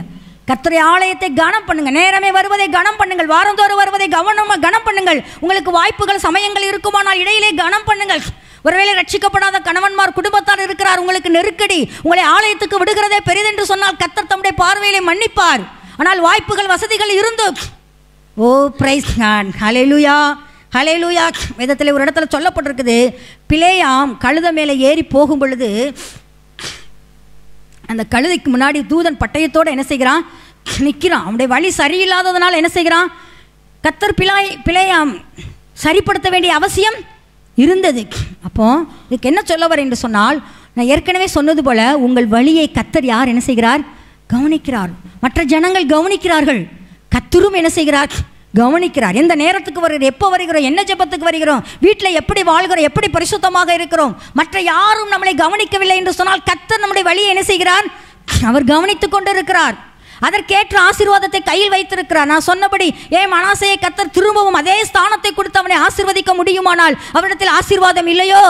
கர்த்தருடைய ஆலயத்தை கனம் பண்ணுங்க. நேரமே வருவதை கனம் பண்ணுங்கள். வாரந்தோறும் வருவதை கனம் பண்ணுங்கள். உங்களுக்கு வாய்ப்புகள் சமயங்கள் இருக்குமானால் இடையிலே கனம் பண்ணுங்கள். ஒருவேளை ரட்சிக்கப்படாத கணவன்மார் குடும்பத்தார் இருக்கிறார், உங்களுக்கு நெருக்கடி, உங்களை ஆலயத்துக்கு விடுகிறதே பெரிதென்று சொன்னால் கர்த்தர் தம்முடைய பார்வையிலே மன்னிப்பார். ஆனால் வாய்ப்புகள் வசதிகள் இருந்து ஓ பிரைஸ் காட், ஹல்லேலூயா ஹல்லேலூயா. வேதத்தில் ஒரு இடத்துல சொல்லப்பட்டிருக்குது, பிலேயாம் கழுதை மேலே ஏறி போகும் பொழுது அந்த கழுதைக்கு முன்னாடி தூதன் பட்டயத்தோடு என்ன செய்கிறான், நிற்கிறான். அவனுடைய வழி சரியில்லாததுனால என்ன செய்கிறான், கர்த்தர் பிலேயாம் சரிப்படுத்த வேண்டிய அவசியம் இருந்தது. அப்போ இதுக்கு என்ன சொல்ல வரேன் என்று சொன்னால், நான் ஏற்கனவே சொன்னது போல உங்கள் வழியை கர்த்தர் யார் என்ன செய்கிறார், கவனிக்கிறார். மற்ற ஜனங்கள் கவனிக்கிறார்கள், கர்த்தரும் என்ன செய்கிறார், கவனிக்கிறார். எந்த நேரத்துக்கு வருகிறோம், எப்போ வருகிறோம், என்ன ஜெபத்துக்கு வருகிறோம், வீட்டில் எப்படி வாழ்கிறோம், எப்படி பரிசுத்தமாக இருக்கிறோம், மற்ற யாரும் நம்மளை கவனிக்கவில்லை என்று சொன்னால் கர்த்தர் நம்முடைய வழியை என்ன செய்கிறார், அவர் கவனித்துக் கொண்டு இருக்கிறார். அதற்கேற்ற ஆசீர்வாதத்தை கையில் வைத்திருக்கிறார். நான் சொன்னபடி மனாசேயை கர்த்தர் திரும்பவும் அதே ஸ்தானத்தை கொடுத்து அவனை ஆசீர்வதிக்க முடியுமானால் அவரிடத்தில் ஆசீர்வாதம் இல்லையோ,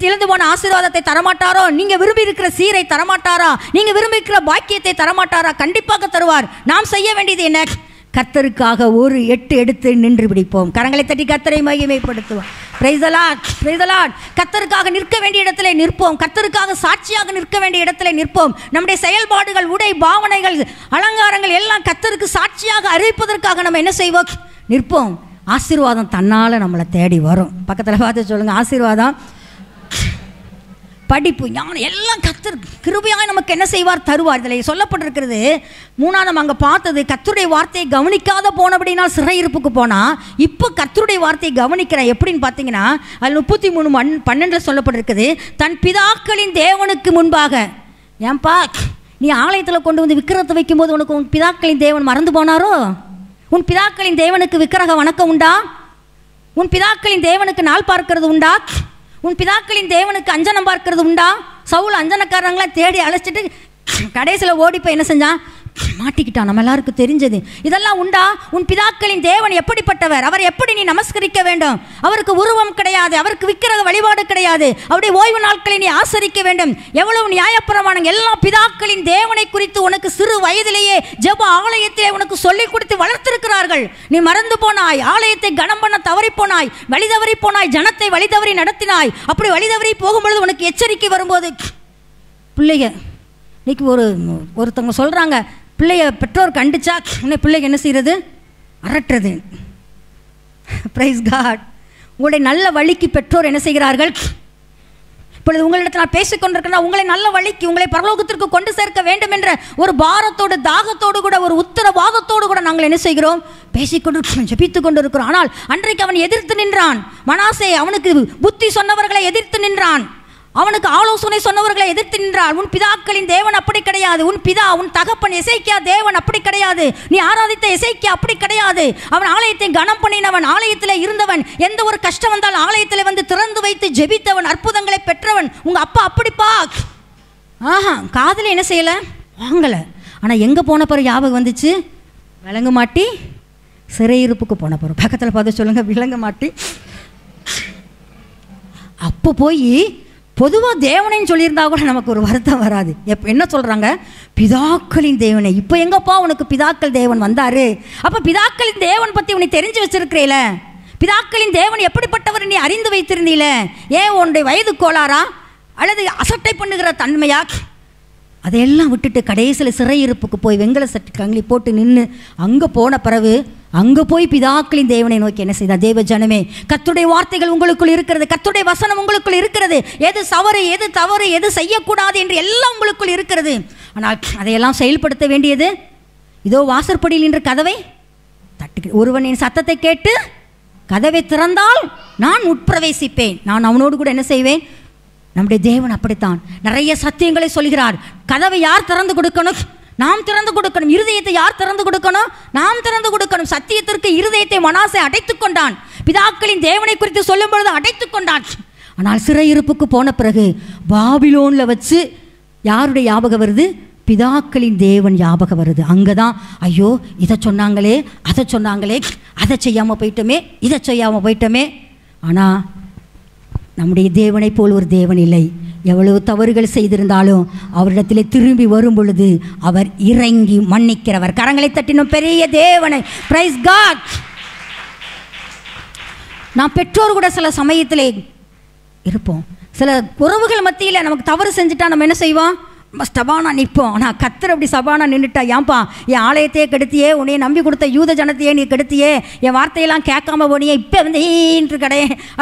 இழந்து போன ஆசீர்வாதத்தை தரமாட்டாரோ, நீங்க விரும்பி இருக்கிற சீரை தரமாட்டாரா, நீங்க விரும்பி இருக்கிற பாக்கியத்தை தரமாட்டாரா? கண்டிப்பாக தருவார். நாம் செய்ய வேண்டியது என்ன, கர்த்தருக்காக ஒரு 8 எடுத்து நின்று பிடிப்போம். கரங்களை தட்டி கர்த்தரை மகிமைப்படுத்துவோம். Praise the Lord, praise the Lord. கர்த்தருக்காக நிற்க வேண்டிய இடத்துல நிற்போம். கர்த்தருக்காக சாட்சியாக நிற்க வேண்டிய இடத்துல நிற்போம். நம்முடைய செயல்பாடுகள், உடை, பாவனைகள், அலங்காரங்கள் எல்லாம் கர்த்தருக்கு சாட்சியாக அறிவிப்பதற்காக நம்ம என்ன செய்வோம், நிற்போம். ஆசீர்வாதம் தன்னால் நம்மளை தேடி வரும். பக்கத்தில் பார்த்து சொல்லுங்க, ஆசீர்வாதம், படிப்பு, ஞானம் எல்லாம் கர்த்தர் கிருபையாக நமக்கு என்ன செய்வார், தருவார். இதில் சொல்லப்பட்டிருக்கிறது. மூணாவது நம்ம அங்கே பார்த்தது, கர்த்தருடைய வார்த்தையை கவனிக்காத போனபடினால் சிறையிருப்புக்கு போனால், இப்போ கர்த்தருடைய வார்த்தையை கவனிக்கிறேன். எப்படின்னு பார்த்தீங்கன்னா, அது 33:12 சொல்லப்பட்டிருக்குது, தன் பிதாக்களின் தேவனுக்கு முன்பாக. ஏன்பா நீ ஆலயத்தில் கொண்டு வந்து விக்கிரகத்தை வைக்கும்போது உனக்கு உன் பிதாக்களின் தேவன் மறந்து போனாரோ? உன் பிதாக்களின் தேவனுக்கு விக்கிரக வணக்கம் உண்டா? உன் பிதாக்களின் தேவனுக்கு நாள் பார்க்கிறது உண்டா? உன் பிதாக்களின் தேவனுக்கு அஞ்சனம் பார்க்கிறது உண்டா? சவுல் அஞ்சனக்காரங்களை தேடி அழைச்சிட்டு கடைசியில் ஓடி போய் என்ன செஞ்சான், மாட்டிக்கிட்டான். நம்ம எல்லாருக்கும் தெரிஞ்சது. இதெல்லாம் உண்டா? உன் பிதாக்களின் தேவன் எப்படிப்பட்டவர், அவர் எப்படி நீ நமஸ்கரிக்க வேண்டும், அவருக்கு உருவம் கிடையாது, அவருக்கு விக்கிரக வழிபாடு கிடையாது, அவருடைய ஓய்வு நாட்களை நீ ஆசரிக்க வேண்டும், எவ்வளவு நியாயப்பிரமாணம் எல்லா பிதாக்களின் தேவனை குறித்து உனக்கு சிறு வயதிலேயே ஜெப ஆலயத்திலே உனக்கு சொல்லிக் கொடுத்து வளர்த்திருக்கிறார்கள். நீ மறந்து போனாய், ஆலயத்தை கனம் பண்ண தவறி போனாய், வழி தவறி போனாய், ஜனத்தை வழி தவறி நடத்தினாய். அப்படி வழி தவறி போகும்பொழுது உனக்கு எச்சரிக்கை வரும்போது, பிள்ளைங்க இன்னைக்கு ஒருத்தவங்க சொல்கிறாங்க, பிள்ளைய பெற்றோர் கண்டிச்சா உன்னை பிள்ளைங்க என்ன செய்கிறது, அரட்டுறது. Price God. உங்களுடைய நல்ல வழிக்கு பெற்றோர் என்ன செய்கிறார்கள், இப்பொழுது உங்களிடத்தில் நான் பேசிக்கொண்டிருக்கிறேன், உங்களை நல்ல வழிக்கு, உங்களை பரலோகத்திற்கு கொண்டு சேர்க்க வேண்டும் என்ற ஒரு பாரத்தோடு, தாகத்தோடு கூட, ஒரு உத்தரவாதத்தோடு கூட நாங்கள் என்ன செய்கிறோம், பேசிக்கொண்டு ஜெபித்துக் கொண்டு இருக்கிறோம். ஆனால் அன்றைக்கு அவன் எதிர்த்து நின்றான். மனாசே அவனுக்கு புத்தி சொன்னவர்களை எதிர்த்து நின்றான், அவனுக்கு ஆலோசனை சொன்னவர்களை எதிர்த்து நின்றார். உன் பிதாக்களின் தேவன் அப்படி கிடையாது, உன் தகப்பன் எசேக்கியா தேவன் அப்படி கிடையாது, நீ ஆராதித்த எசேக்கியா அப்படி கிடையாது. அவன் ஆலயத்தை கனம் பண்ணினவன், ஆலயத்தில் இருந்தவன், எந்த ஒரு கஷ்டம் வந்தால் ஆலயத்தில் வந்து திறந்து வைத்து ஜெபித்தவன், அற்புதங்களை பெற்றவன். உங்க அப்பா அப்படிப்பா. காதில் என்ன செய்யலை, வாங்கலை. ஆனால் எங்கே போன பிறகு ஞாபகம் வந்துச்சு, விளங்க மாட்டி சிறையிருப்புக்கு போன பிறகு. பக்கத்தில் பார்த்து சொல்லுங்க, விளங்க மாட்டி. அப்போ போய் பொதுவாக தேவனைன்னு சொல்லியிருந்தா கூட நமக்கு ஒரு வருத்தம் வராது. என்ன சொல்கிறாங்க, பிதாக்களின் தேவனை. இப்போ எங்கப்பா உனக்கு பிதாக்கள் தேவன் வந்தார்? அப்போ பிதாக்களின் தேவன் பற்றி உனக்கு தெரிஞ்சு வச்சிருக்கிறீல, பிதாக்களின் தேவன் எப்படிப்பட்டவர் நீ அறிந்து வைத்திருந்தீல. ஏன் உன்னுடைய வயது கோளாரா அல்லது அசட்டை பண்ணுகிற தன்மையா? அதையெல்லாம் விட்டுட்டு கடைசியில் சிறையிருப்புக்கு போய் வெங்கல சட்டி கங்கலி போட்டு நின்று அங்கே போன பிறகு அங்கே போய் பிதாக்களின் தேவனை நோக்கி என்ன செய்தார், தேவ ஜனமே, கர்த்தருடைய வார்த்தைகள் உங்களுக்குள் இருக்கிறது, கர்த்தருடைய வசனம் உங்களுக்குள் இருக்கிறது, எது சவறு எது தவறு எது செய்யக்கூடாது என்று எல்லாம் உங்களுக்குள் இருக்கிறது. ஆனால் அதையெல்லாம் செயல்படுத்த வேண்டியது இதோ வாசற்படியில் நின்று கதவை தட்டு, ஒருவன் என் சத்தத்தை கேட்டு கதவை திறந்தால் நான் உட்பிரவேசிப்பேன், நான் அவனோடு கூட என்ன செய்வேன். நம்முடைய தேவன் அப்படித்தான் நிறைய சத்தியங்களை சொல்கிறார். கதவை யார் திறந்து கொடுக்கணும், நாம் திறந்து கொடுக்கணும். இருதயத்தை யார் திறந்து கொடுக்கணும், நாம் திறந்து கொடுக்கணும். சத்தியத்திற்கு இருதயத்தை மனாசே அடைத்துக் கொண்டான். பிதாக்களின் தேவனை குறித்து சொல்லும் பொழுது அடைத்துக் கொண்டான். ஆனால் சிறையிருப்புக்கு போன பிறகு பாபிலோனில் வச்சு யாருடைய ஞாபகம் வருது, பிதாக்களின் தேவன் ஞாபகம் வருது. அங்கே தான் ஐயோ இதை சொன்னாங்களே, அதை சொன்னாங்களே, அதை செய்யாமல் போயிட்டோமே, இதை செய்யாமல் போயிட்டோமே. ஆனால் நம்முடைய தேவனை போல் ஒரு தேவன் இல்லை. எவ்வளவு தவறுகள் செய்திருந்தாலும் அவரிடத்திலே திரும்பி வரும் பொழுது அவர் இறங்கி மன்னிக்கிறவர். கரங்களை தட்டினோம் பெரிய தேவனை. Praise God. நான் பெற்றோர் கூட சில சமயத்திலே இருப்போம். சில உறவுகள் மத்தியில் நமக்கு தவறு செஞ்சுட்டா நம்ம என்ன செய்வோம்? சபானா நிற்போம். ஆனால் கர்த்தர் அப்படி சபானா நின்றுட்டா, ஏன்பா என் ஆலயத்தையே கெடுத்தியே, உன்னையே நம்பி கொடுத்த யூத ஜனத்தையே நீ கெடுத்தியே, என் வார்த்தையெல்லாம் கேட்காம போனியே, இப்போ வந்து ஈன்று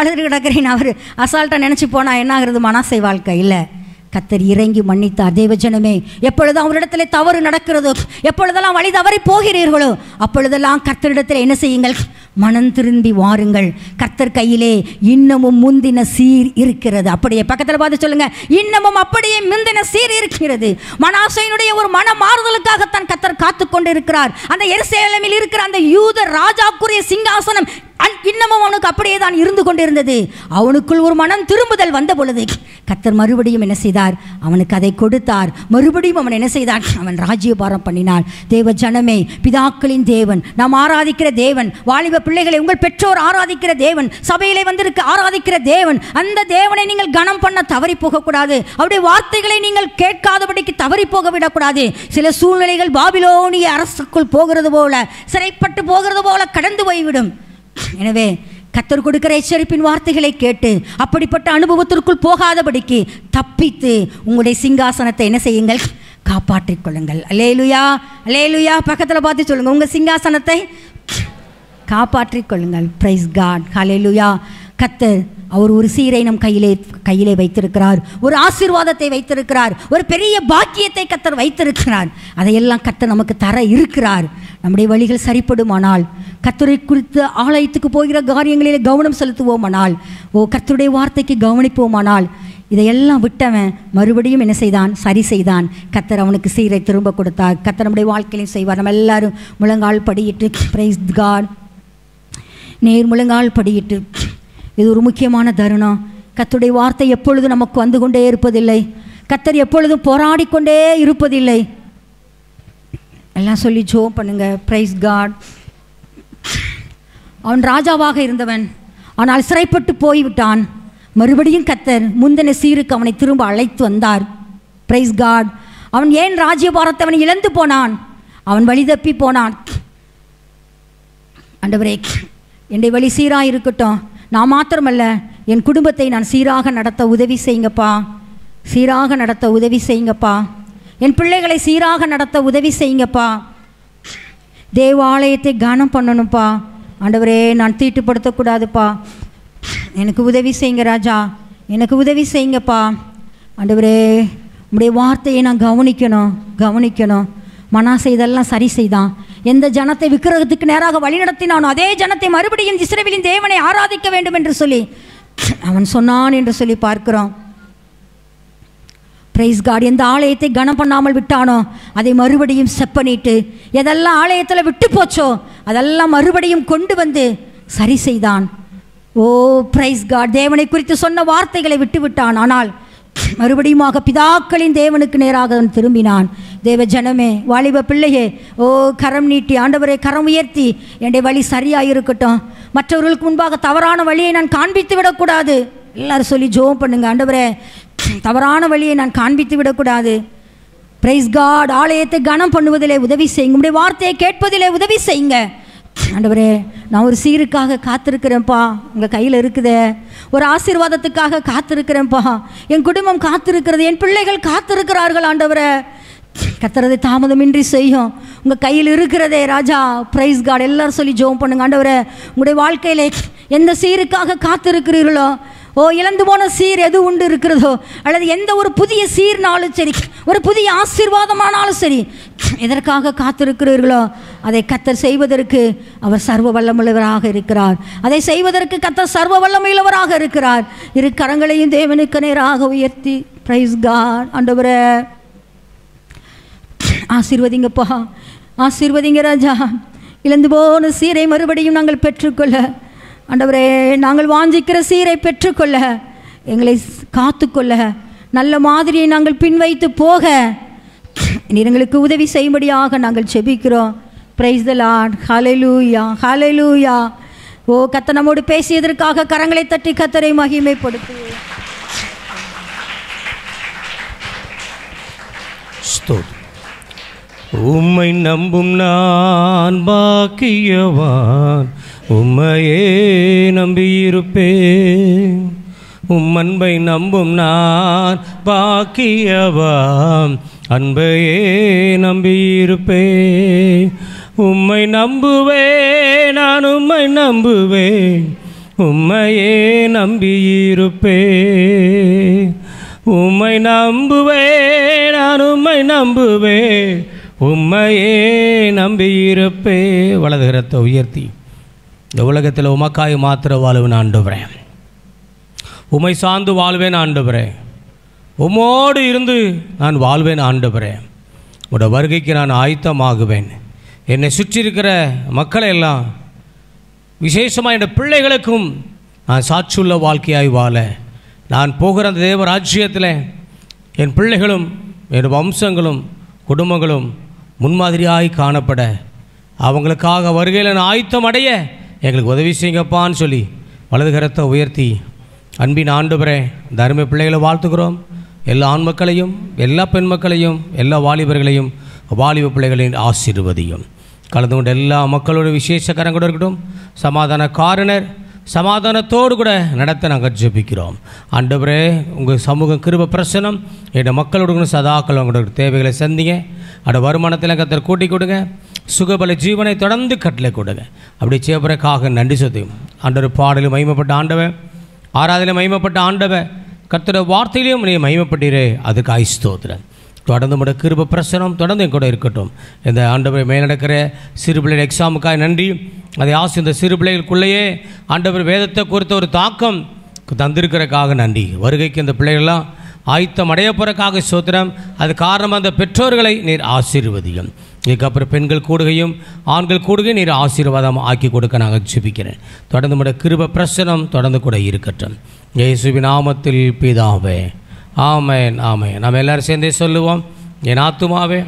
அழுது கிடக்கிறேன் அவர் அசால்ட்டாக நினச்சி போனால் என்ன ஆகுறது? மனசை வாழ்க்கை இல்லை. கர்த்தர் இறங்கி மன்னித்தார். தேவ ஜனமே, எப்பொழுது அவரிடத்திலே தவறு நடக்கிறதோ, எப்பொழுதெல்லாம் வழி தவறி போகிறீர்களோ, அப்பொழுதெல்லாம் கர்த்தரிடத்தில் என்ன செய்யுங்கள்? மனம் திரும்பி வாருங்கள். கர்த்தர் கையிலே இன்னமும் முந்தின சீர் இருக்கிறது. அப்படியே பக்கத்தில் பார்த்து சொல்லுங்க, இன்னமும் அப்படியே முந்தின சீர் இருக்கிறது. மனாசேயினுடைய ஒரு மன மாறுதலுக்காகத்தான் கர்த்தர் காத்து கொண்டு இருக்கிறார். அந்த எருசலேமில் இருக்கிற அந்த யூத ராஜாக்குரிய சிங்காசனம் இன்னமும் அவனுக்கு அப்படியே தான் இருந்து கொண்டிருந்தது. அவனுக்குள் ஒரு மனம் திரும்புதல் வந்த பொழுது கர்த்தர் மறுபடியும் என்ன செய்தார்? அவனுக்கு அதை கொடுத்தார். மறுபடியும் அவன் என்ன செய்தான்? அவன் ராஜ்யபாரம் பண்ணினான். தேவ ஜனமே, பிதாக்களின் தேவன், நாம் ஆராதிக்கிற தேவன், வாலிப பிள்ளைகளை உங்கள் பெற்றோர் ஆராதிக்கிற தேவன், சபையிலே வந்திருக்க ஆராதிக்கிற தேவன், அந்த தேவனை நீங்கள் கனம் பண்ண தவறி போகக்கூடாது. அவருடைய வார்த்தைகளை நீங்கள் கேட்காதபடிக்கு தவறி போக விடக்கூடாது. சில சூழ்நிலைகள் பாபிலோனிய அரசுக்குள் போகிறது போல, சிறைப்பட்டு போகிறது போல கடந்து போய்விடும். எனவே கர்த்தர் கொடுக்கிற எச்சரிப்பின் வார்த்தைகளை கேட்டு அப்படிப்பட்ட அனுபவத்திற்குள் போகாதபடிக்கு தப்பித்து உங்களுடைய சிங்காசனத்தை என்ன செய்யுங்கள்? காப்பாற்றிக் கொள்ளுங்கள். அல்லேலூயா, அல்லேலூயா. பக்கத்தில் பார்த்து சொல்லுங்க, உங்கள் சிங்காசனத்தை காப்பாற்றிக் கொள்ளுங்கள். Praise God. அல்லேலூயா. கர்த்தர் அவர் ஒரு சீரை நம் கையிலே வைத்திருக்கிறார். ஒரு ஆசீர்வாதத்தை வைத்திருக்கிறார். ஒரு பெரிய பாக்கியத்தை கர்த்தர் வைத்திருக்கிறார். அதையெல்லாம் கர்த்தர் நமக்கு தர இருக்கிறார். நம்முடைய வழிகள் சரிப்படுமானால், கர்த்தரை குறித்து ஆலயத்துக்கு போகிற காரியங்களிலே கவனம் செலுத்துவோமானால், கர்த்தருடைய வார்த்தைக்கு கவனிப்போமானால், இதையெல்லாம் விட்டவன் மறுபடியும் என்ன செய்தான்? சரி செய்தான். கர்த்தர் அவனுக்கு சீரை திரும்ப கொடுத்தார். கர்த்தர் நம்முடைய வாழ்க்கையிலையும் செய்வார். நம்ம எல்லாரும் முழங்கால் படியிட்டு, பிரைஸ் காட், நேர் முழங்கால் படியிட்டு, இது ஒரு முக்கியமான தருணம். கர்த்தருடைய வார்த்தை எப்பொழுது நமக்கு வந்து கொண்டே இருப்பதில்லை. கர்த்தர் எப்பொழுதும் போராடி கொண்டே இருப்பதில்லை. எல்லாம் சொல்லி ஜோம் பண்ணுங்க. Praise God. அவன் ராஜாவாக இருந்தவன், ஆனால் சிறைப்பட்டு போய்விட்டான். மறுபடியும் கர்த்தர் முந்தின சீருக்கு அவனை திரும்ப அழைத்து வந்தார். Praise God. அவன் ஏன் ராஜ்யபாரத்தை அவன் இழந்து போனான்? அவன் வழி தப்பி போனான். ஆண்டவரே, என்னுடைய வழி சீராக இருக்கட்டும். நான் மாத்திரமல்ல, என் குடும்பத்தை நான் சீராக நடத்த உதவி செய்யுங்கப்பா. சீராக நடத்த உதவி செய்யுங்கப்பா. என் பிள்ளைகளை சீராக நடத்த உதவி செய்யுங்கப்பா. தேவாலயத்தை கனம் பண்ணணும்ப்பா. ஆண்டவரே, நான் தீட்டுப்படுத்தக்கூடாதுப்பா. எனக்கு உதவி செய்யுங்க ராஜா, எனக்கு உதவி செய்யுங்கப்பா. ஆண்டவரே, உம்முடைய வார்த்தையை நான் கவனிக்கணும். மனாசே இதெல்லாம் சரி செய்தான். எந்த ஜனத்தை விக்கிரகத்துக்கு நேராக வழிநடத்தினானோ அதே ஜனத்தை மறுபடியும் இஸ்ரவேலின் தேவனை ஆராதிக்க வேண்டும் என்று சொல்லி அவன் சொன்னான் என்று சொல்லி பார்க்கிறோம். Praise God. எந்த ஆலயத்தை கனம் பண்ணாமல் விட்டானோ அதை மறுபடியும் செப்பனிட்டு, எதெல்லாம் ஆலயத்தில் விட்டு போச்சோ அதெல்லாம் மறுபடியும் கொண்டு வந்து சரி செய்தான். Praise God. தேவனை குறித்து சொன்ன வார்த்தைகளை விட்டு விட்டான். ஆனால் மறுபடியுமாக பிதாக்களின் தேவனுக்கு நேராக அவன் திரும்பினான். தேவ ஜனமே, வாலிப பிள்ளையே, கரம் நீட்டி, ஆண்டவரே கரம் உயர்த்தி, என்னுடைய வழி சரியாக இருக்கட்டும். மற்றவர்களுக்கு முன்பாக தவறான வழியை நான் காண்பித்து விடக்கூடாது. எல்லாரும் சொல்லி ஜோம் பண்ணுங்க. ஆண்டவரே, தவறான வழியை நான் காண்பித்து விடக்கூடாது. Praise God. ஆலயத்தை கனம் பண்ணுவதிலே உதவி செய்யுங்க. உங்களுடைய வார்த்தையை கேட்பதிலே உதவி செய்யுங்க. ஆண்டவரே, நான் ஒரு சீருக்காக காத்திருக்கிறேன்ப்பா. உங்கள் கையில் இருக்குதே. ஒரு ஆசீர்வாதத்துக்காக காத்திருக்கிறேன்ப்பா. என் குடும்பம் காத்திருக்கிறது, என் பிள்ளைகள் காத்திருக்கிறார்கள். ஆண்டவரே, கர்த்தரதை தாமதமின்றி செய்யும். உங்கள் கையில் இருக்கிறதே ராஜா. Price God. எல்லாரும் சொல்லி ஜோம் பண்ணுங்க. ஆண்டவரே, உங்களுடைய வாழ்க்கையிலே எந்த சீருக்காக காத்திருக்கிறீர்களோ, இழந்து போன சீர் எது உண்டு இருக்கிறதோ, அல்லது எந்த ஒரு புதிய சீர்னாலும் சரி, ஒரு புதிய ஆசீர்வாதமானாலும் சரி, எதற்காக காத்திருக்கிறீர்களோ அதை கர்த்தர் செய்வதற்கு அவர் சர்வ வல்லமுள்ளவராக இருக்கிறார். அதை செய்வதற்கு கர்த்தர் சர்வ வல்லமையுள்ளவராக இருக்கிறார். இரு கரங்களையும் தேவனுக்கு நேராக உயர்த்தி, பிரைஸ் காட். ஆண்டவரே, ஆசீர்வதிங்கப்பா, ஆசீர்வதிங்க ராஜா. இழந்து போன சீரை மறுபடியும் நாங்கள் பெற்றுக்கொள்ள, ஆண்டவரே, நாங்கள் வாஞ்சிக்கிற சீரை பெற்றுக்கொள்ள, எங்களை காத்துக்கொள்ள, நல்ல மாதிரியை நாங்கள் பின்வைத்து போக நீர் எங்களுக்கு உதவி செய்யும்படியாக நாங்கள் செபிக்கிறோம். Praise the Lord. ஹல்லேலூயா, ஹல்லேலூயா. கர்த்தர் நம்மோடு பேசியதற்காக கரங்களை தட்டி கர்த்தரை மகிமைப்படுத்துவோம். ஸ்தோத்திரம். உம்மை நம்பும் நான் பாக்கியவான், உம்மையே நம்பியிருப்பேன். அன்பை நம்பும் நான் பாக்கியவான், அன்பையே நம்பியிருப்பேன். உம்மை நம்புவேன், நான் உம்மை நம்புவேன், உம்மையே நம்பியிருப்பேன். உம்மை நம்புவேன், நான் உம்மை நம்புவேன், உம்மையே நம்பியிருப்பேன். வலது கரத்தை உயர்த்தி, இந்த உலகத்தில் உமக்காய் மாத்திர வாழ்வேன் ஆண்டவரே, உம்மை சார்ந்து வாழ்வேன் ஆண்டவரே, உம்மோடு இருந்து நான் வாழ்வேன் ஆண்டவரே. உடைய வருகைக்கு நான் ஆயத்தமாகுவேன். என்னை சுற்றி இருக்கிற மக்களை எல்லாம், விசேஷமாக என் பிள்ளைகளுக்கும் நான் சாட்சியுள்ள வாழ்க்கையாய் வாழ, நான் போகிற அந்த தேவ ராஜ்யத்தில் என் பிள்ளைகளும் என் வம்சங்களும் குடும்பங்களும் முன்மாதிரியாய் காணப்பட, அவங்களுக்காக வருகையில் நான் ஆயத்தம் அடைய எங்களுக்கு உதவி செய்யுங்கப்பான்னு சொல்லி வலது கரத்தை உயர்த்தி, அன்பின் ஆண்டவரே, இந்த அருமை பிள்ளைகளை வாழ்த்துக்கிறோம். எல்லா ஆண் மக்களையும், எல்லா பெண் மக்களையும், எல்லா வாலிபர்களையும், வாலிப பிள்ளைகளின் ஆசீர்வதியும். கலந்து கொண்ட எல்லா மக்களோட விசேஷ கரங்களோடு இருக்கட்டும். சமாதான காரணர் சமாதானத்தோடு கூட நடத்த நாங்கள் ஜெபிக்கிறோம். ஆண்டவரே, உங்கள் சமூகம் கிருபை பிரசனம் என் மக்களோடு சதாக்கள் உங்களோட தேவைகளை சந்திங்க. அட வருமானத்தில் கத்தர் கூட்டி கொடுங்க. சுகபல ஜீவனை தொடர்ந்து கட்டளை கொடுங்க. அப்படி செய்வதற்காக நன்றி சொல்லுவோம். ஆண்டவர் பாடலும் மகிமைப்பட்ட ஆண்டவர், ஆராதனை மகிமைப்பட்ட ஆண்டவர், கர்த்தருடைய வார்த்தையிலையும் நீ மகிமைப்பட்டீரே, அதுக்கு ஸ்தோத்திரம். தொடர்ந்து உடைய கிருபை பிரசனம் தொடர்ந்து என் கூட இருக்கட்டும். இந்த ஆண்டவரை மேலடக்கிற சிறு பிள்ளைகள் எக்ஸாமுக்காக நன்றி. அதை இந்த சிறு பிள்ளைகளுக்குள்ளேயே ஆண்டவர் வேதத்தை குறித்த ஒரு தாக்கம் தந்திருக்கிறதுக்காக நன்றி. வருகைக்கு இந்த பிள்ளைகள்லாம் ஆயத்தம் அடைய போறக்காக ஸ்தோத்திரம். அது காரணமாக அந்த பெற்றோர்களை நீர் ஆசீர்வதியும். இதுக்கப்புறம் பெண்கள் கூடுகையும் ஆண்கள் கூடுகையும் நீர் ஆசீர்வாதம் ஆக்கி கொடுக்க நாங்கள் ஜெபிக்கிறேன். தொடர்ந்து உடைய கிருபை பிரசனம் தொடர்ந்து கூட இருக்கட்டும். இயேசுவின் நாமத்தில் பிதாவே, ஆமென், ஆமென். நாம் எல்லாரும் சேர்ந்தே சொல்லுவோம். என் ஆத்துமாவே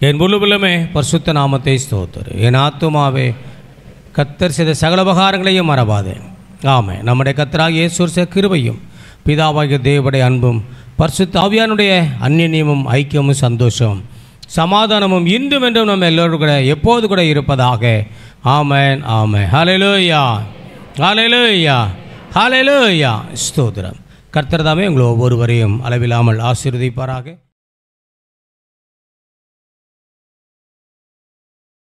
என் முழுவலுமே பரிசுத்த நாமத்தை ஸ்தோத்திரு. என் ஆத்துமாவே கர்த்தர் செய்த சகல உபகாரங்களையும் மறவாதே. ஆமென். நம்முடைய கர்த்தராகிய இயேசு கிருபையும் பிதாவாகிய தேவனுடைய அன்பும் பரிசுத்த ஆவியானுடைய அந்நியமும் ஐக்கியமும் சந்தோஷமும் சமாதானமும் இன்றும் என்றும் நம்ம எல்லோரும் கூட எப்போது கூட இருப்பதாக. ஆமென், ஆமென். ஹல்லேலூயா, ஹல்லேலூயா, ஹல்லேலூயா. ஸ்தோத்திரம். கர்த்தர் தாமே உங்களை ஒவ்வொருவரையும் அளவில்லாமல் ஆசீர்வதிப்பாராக.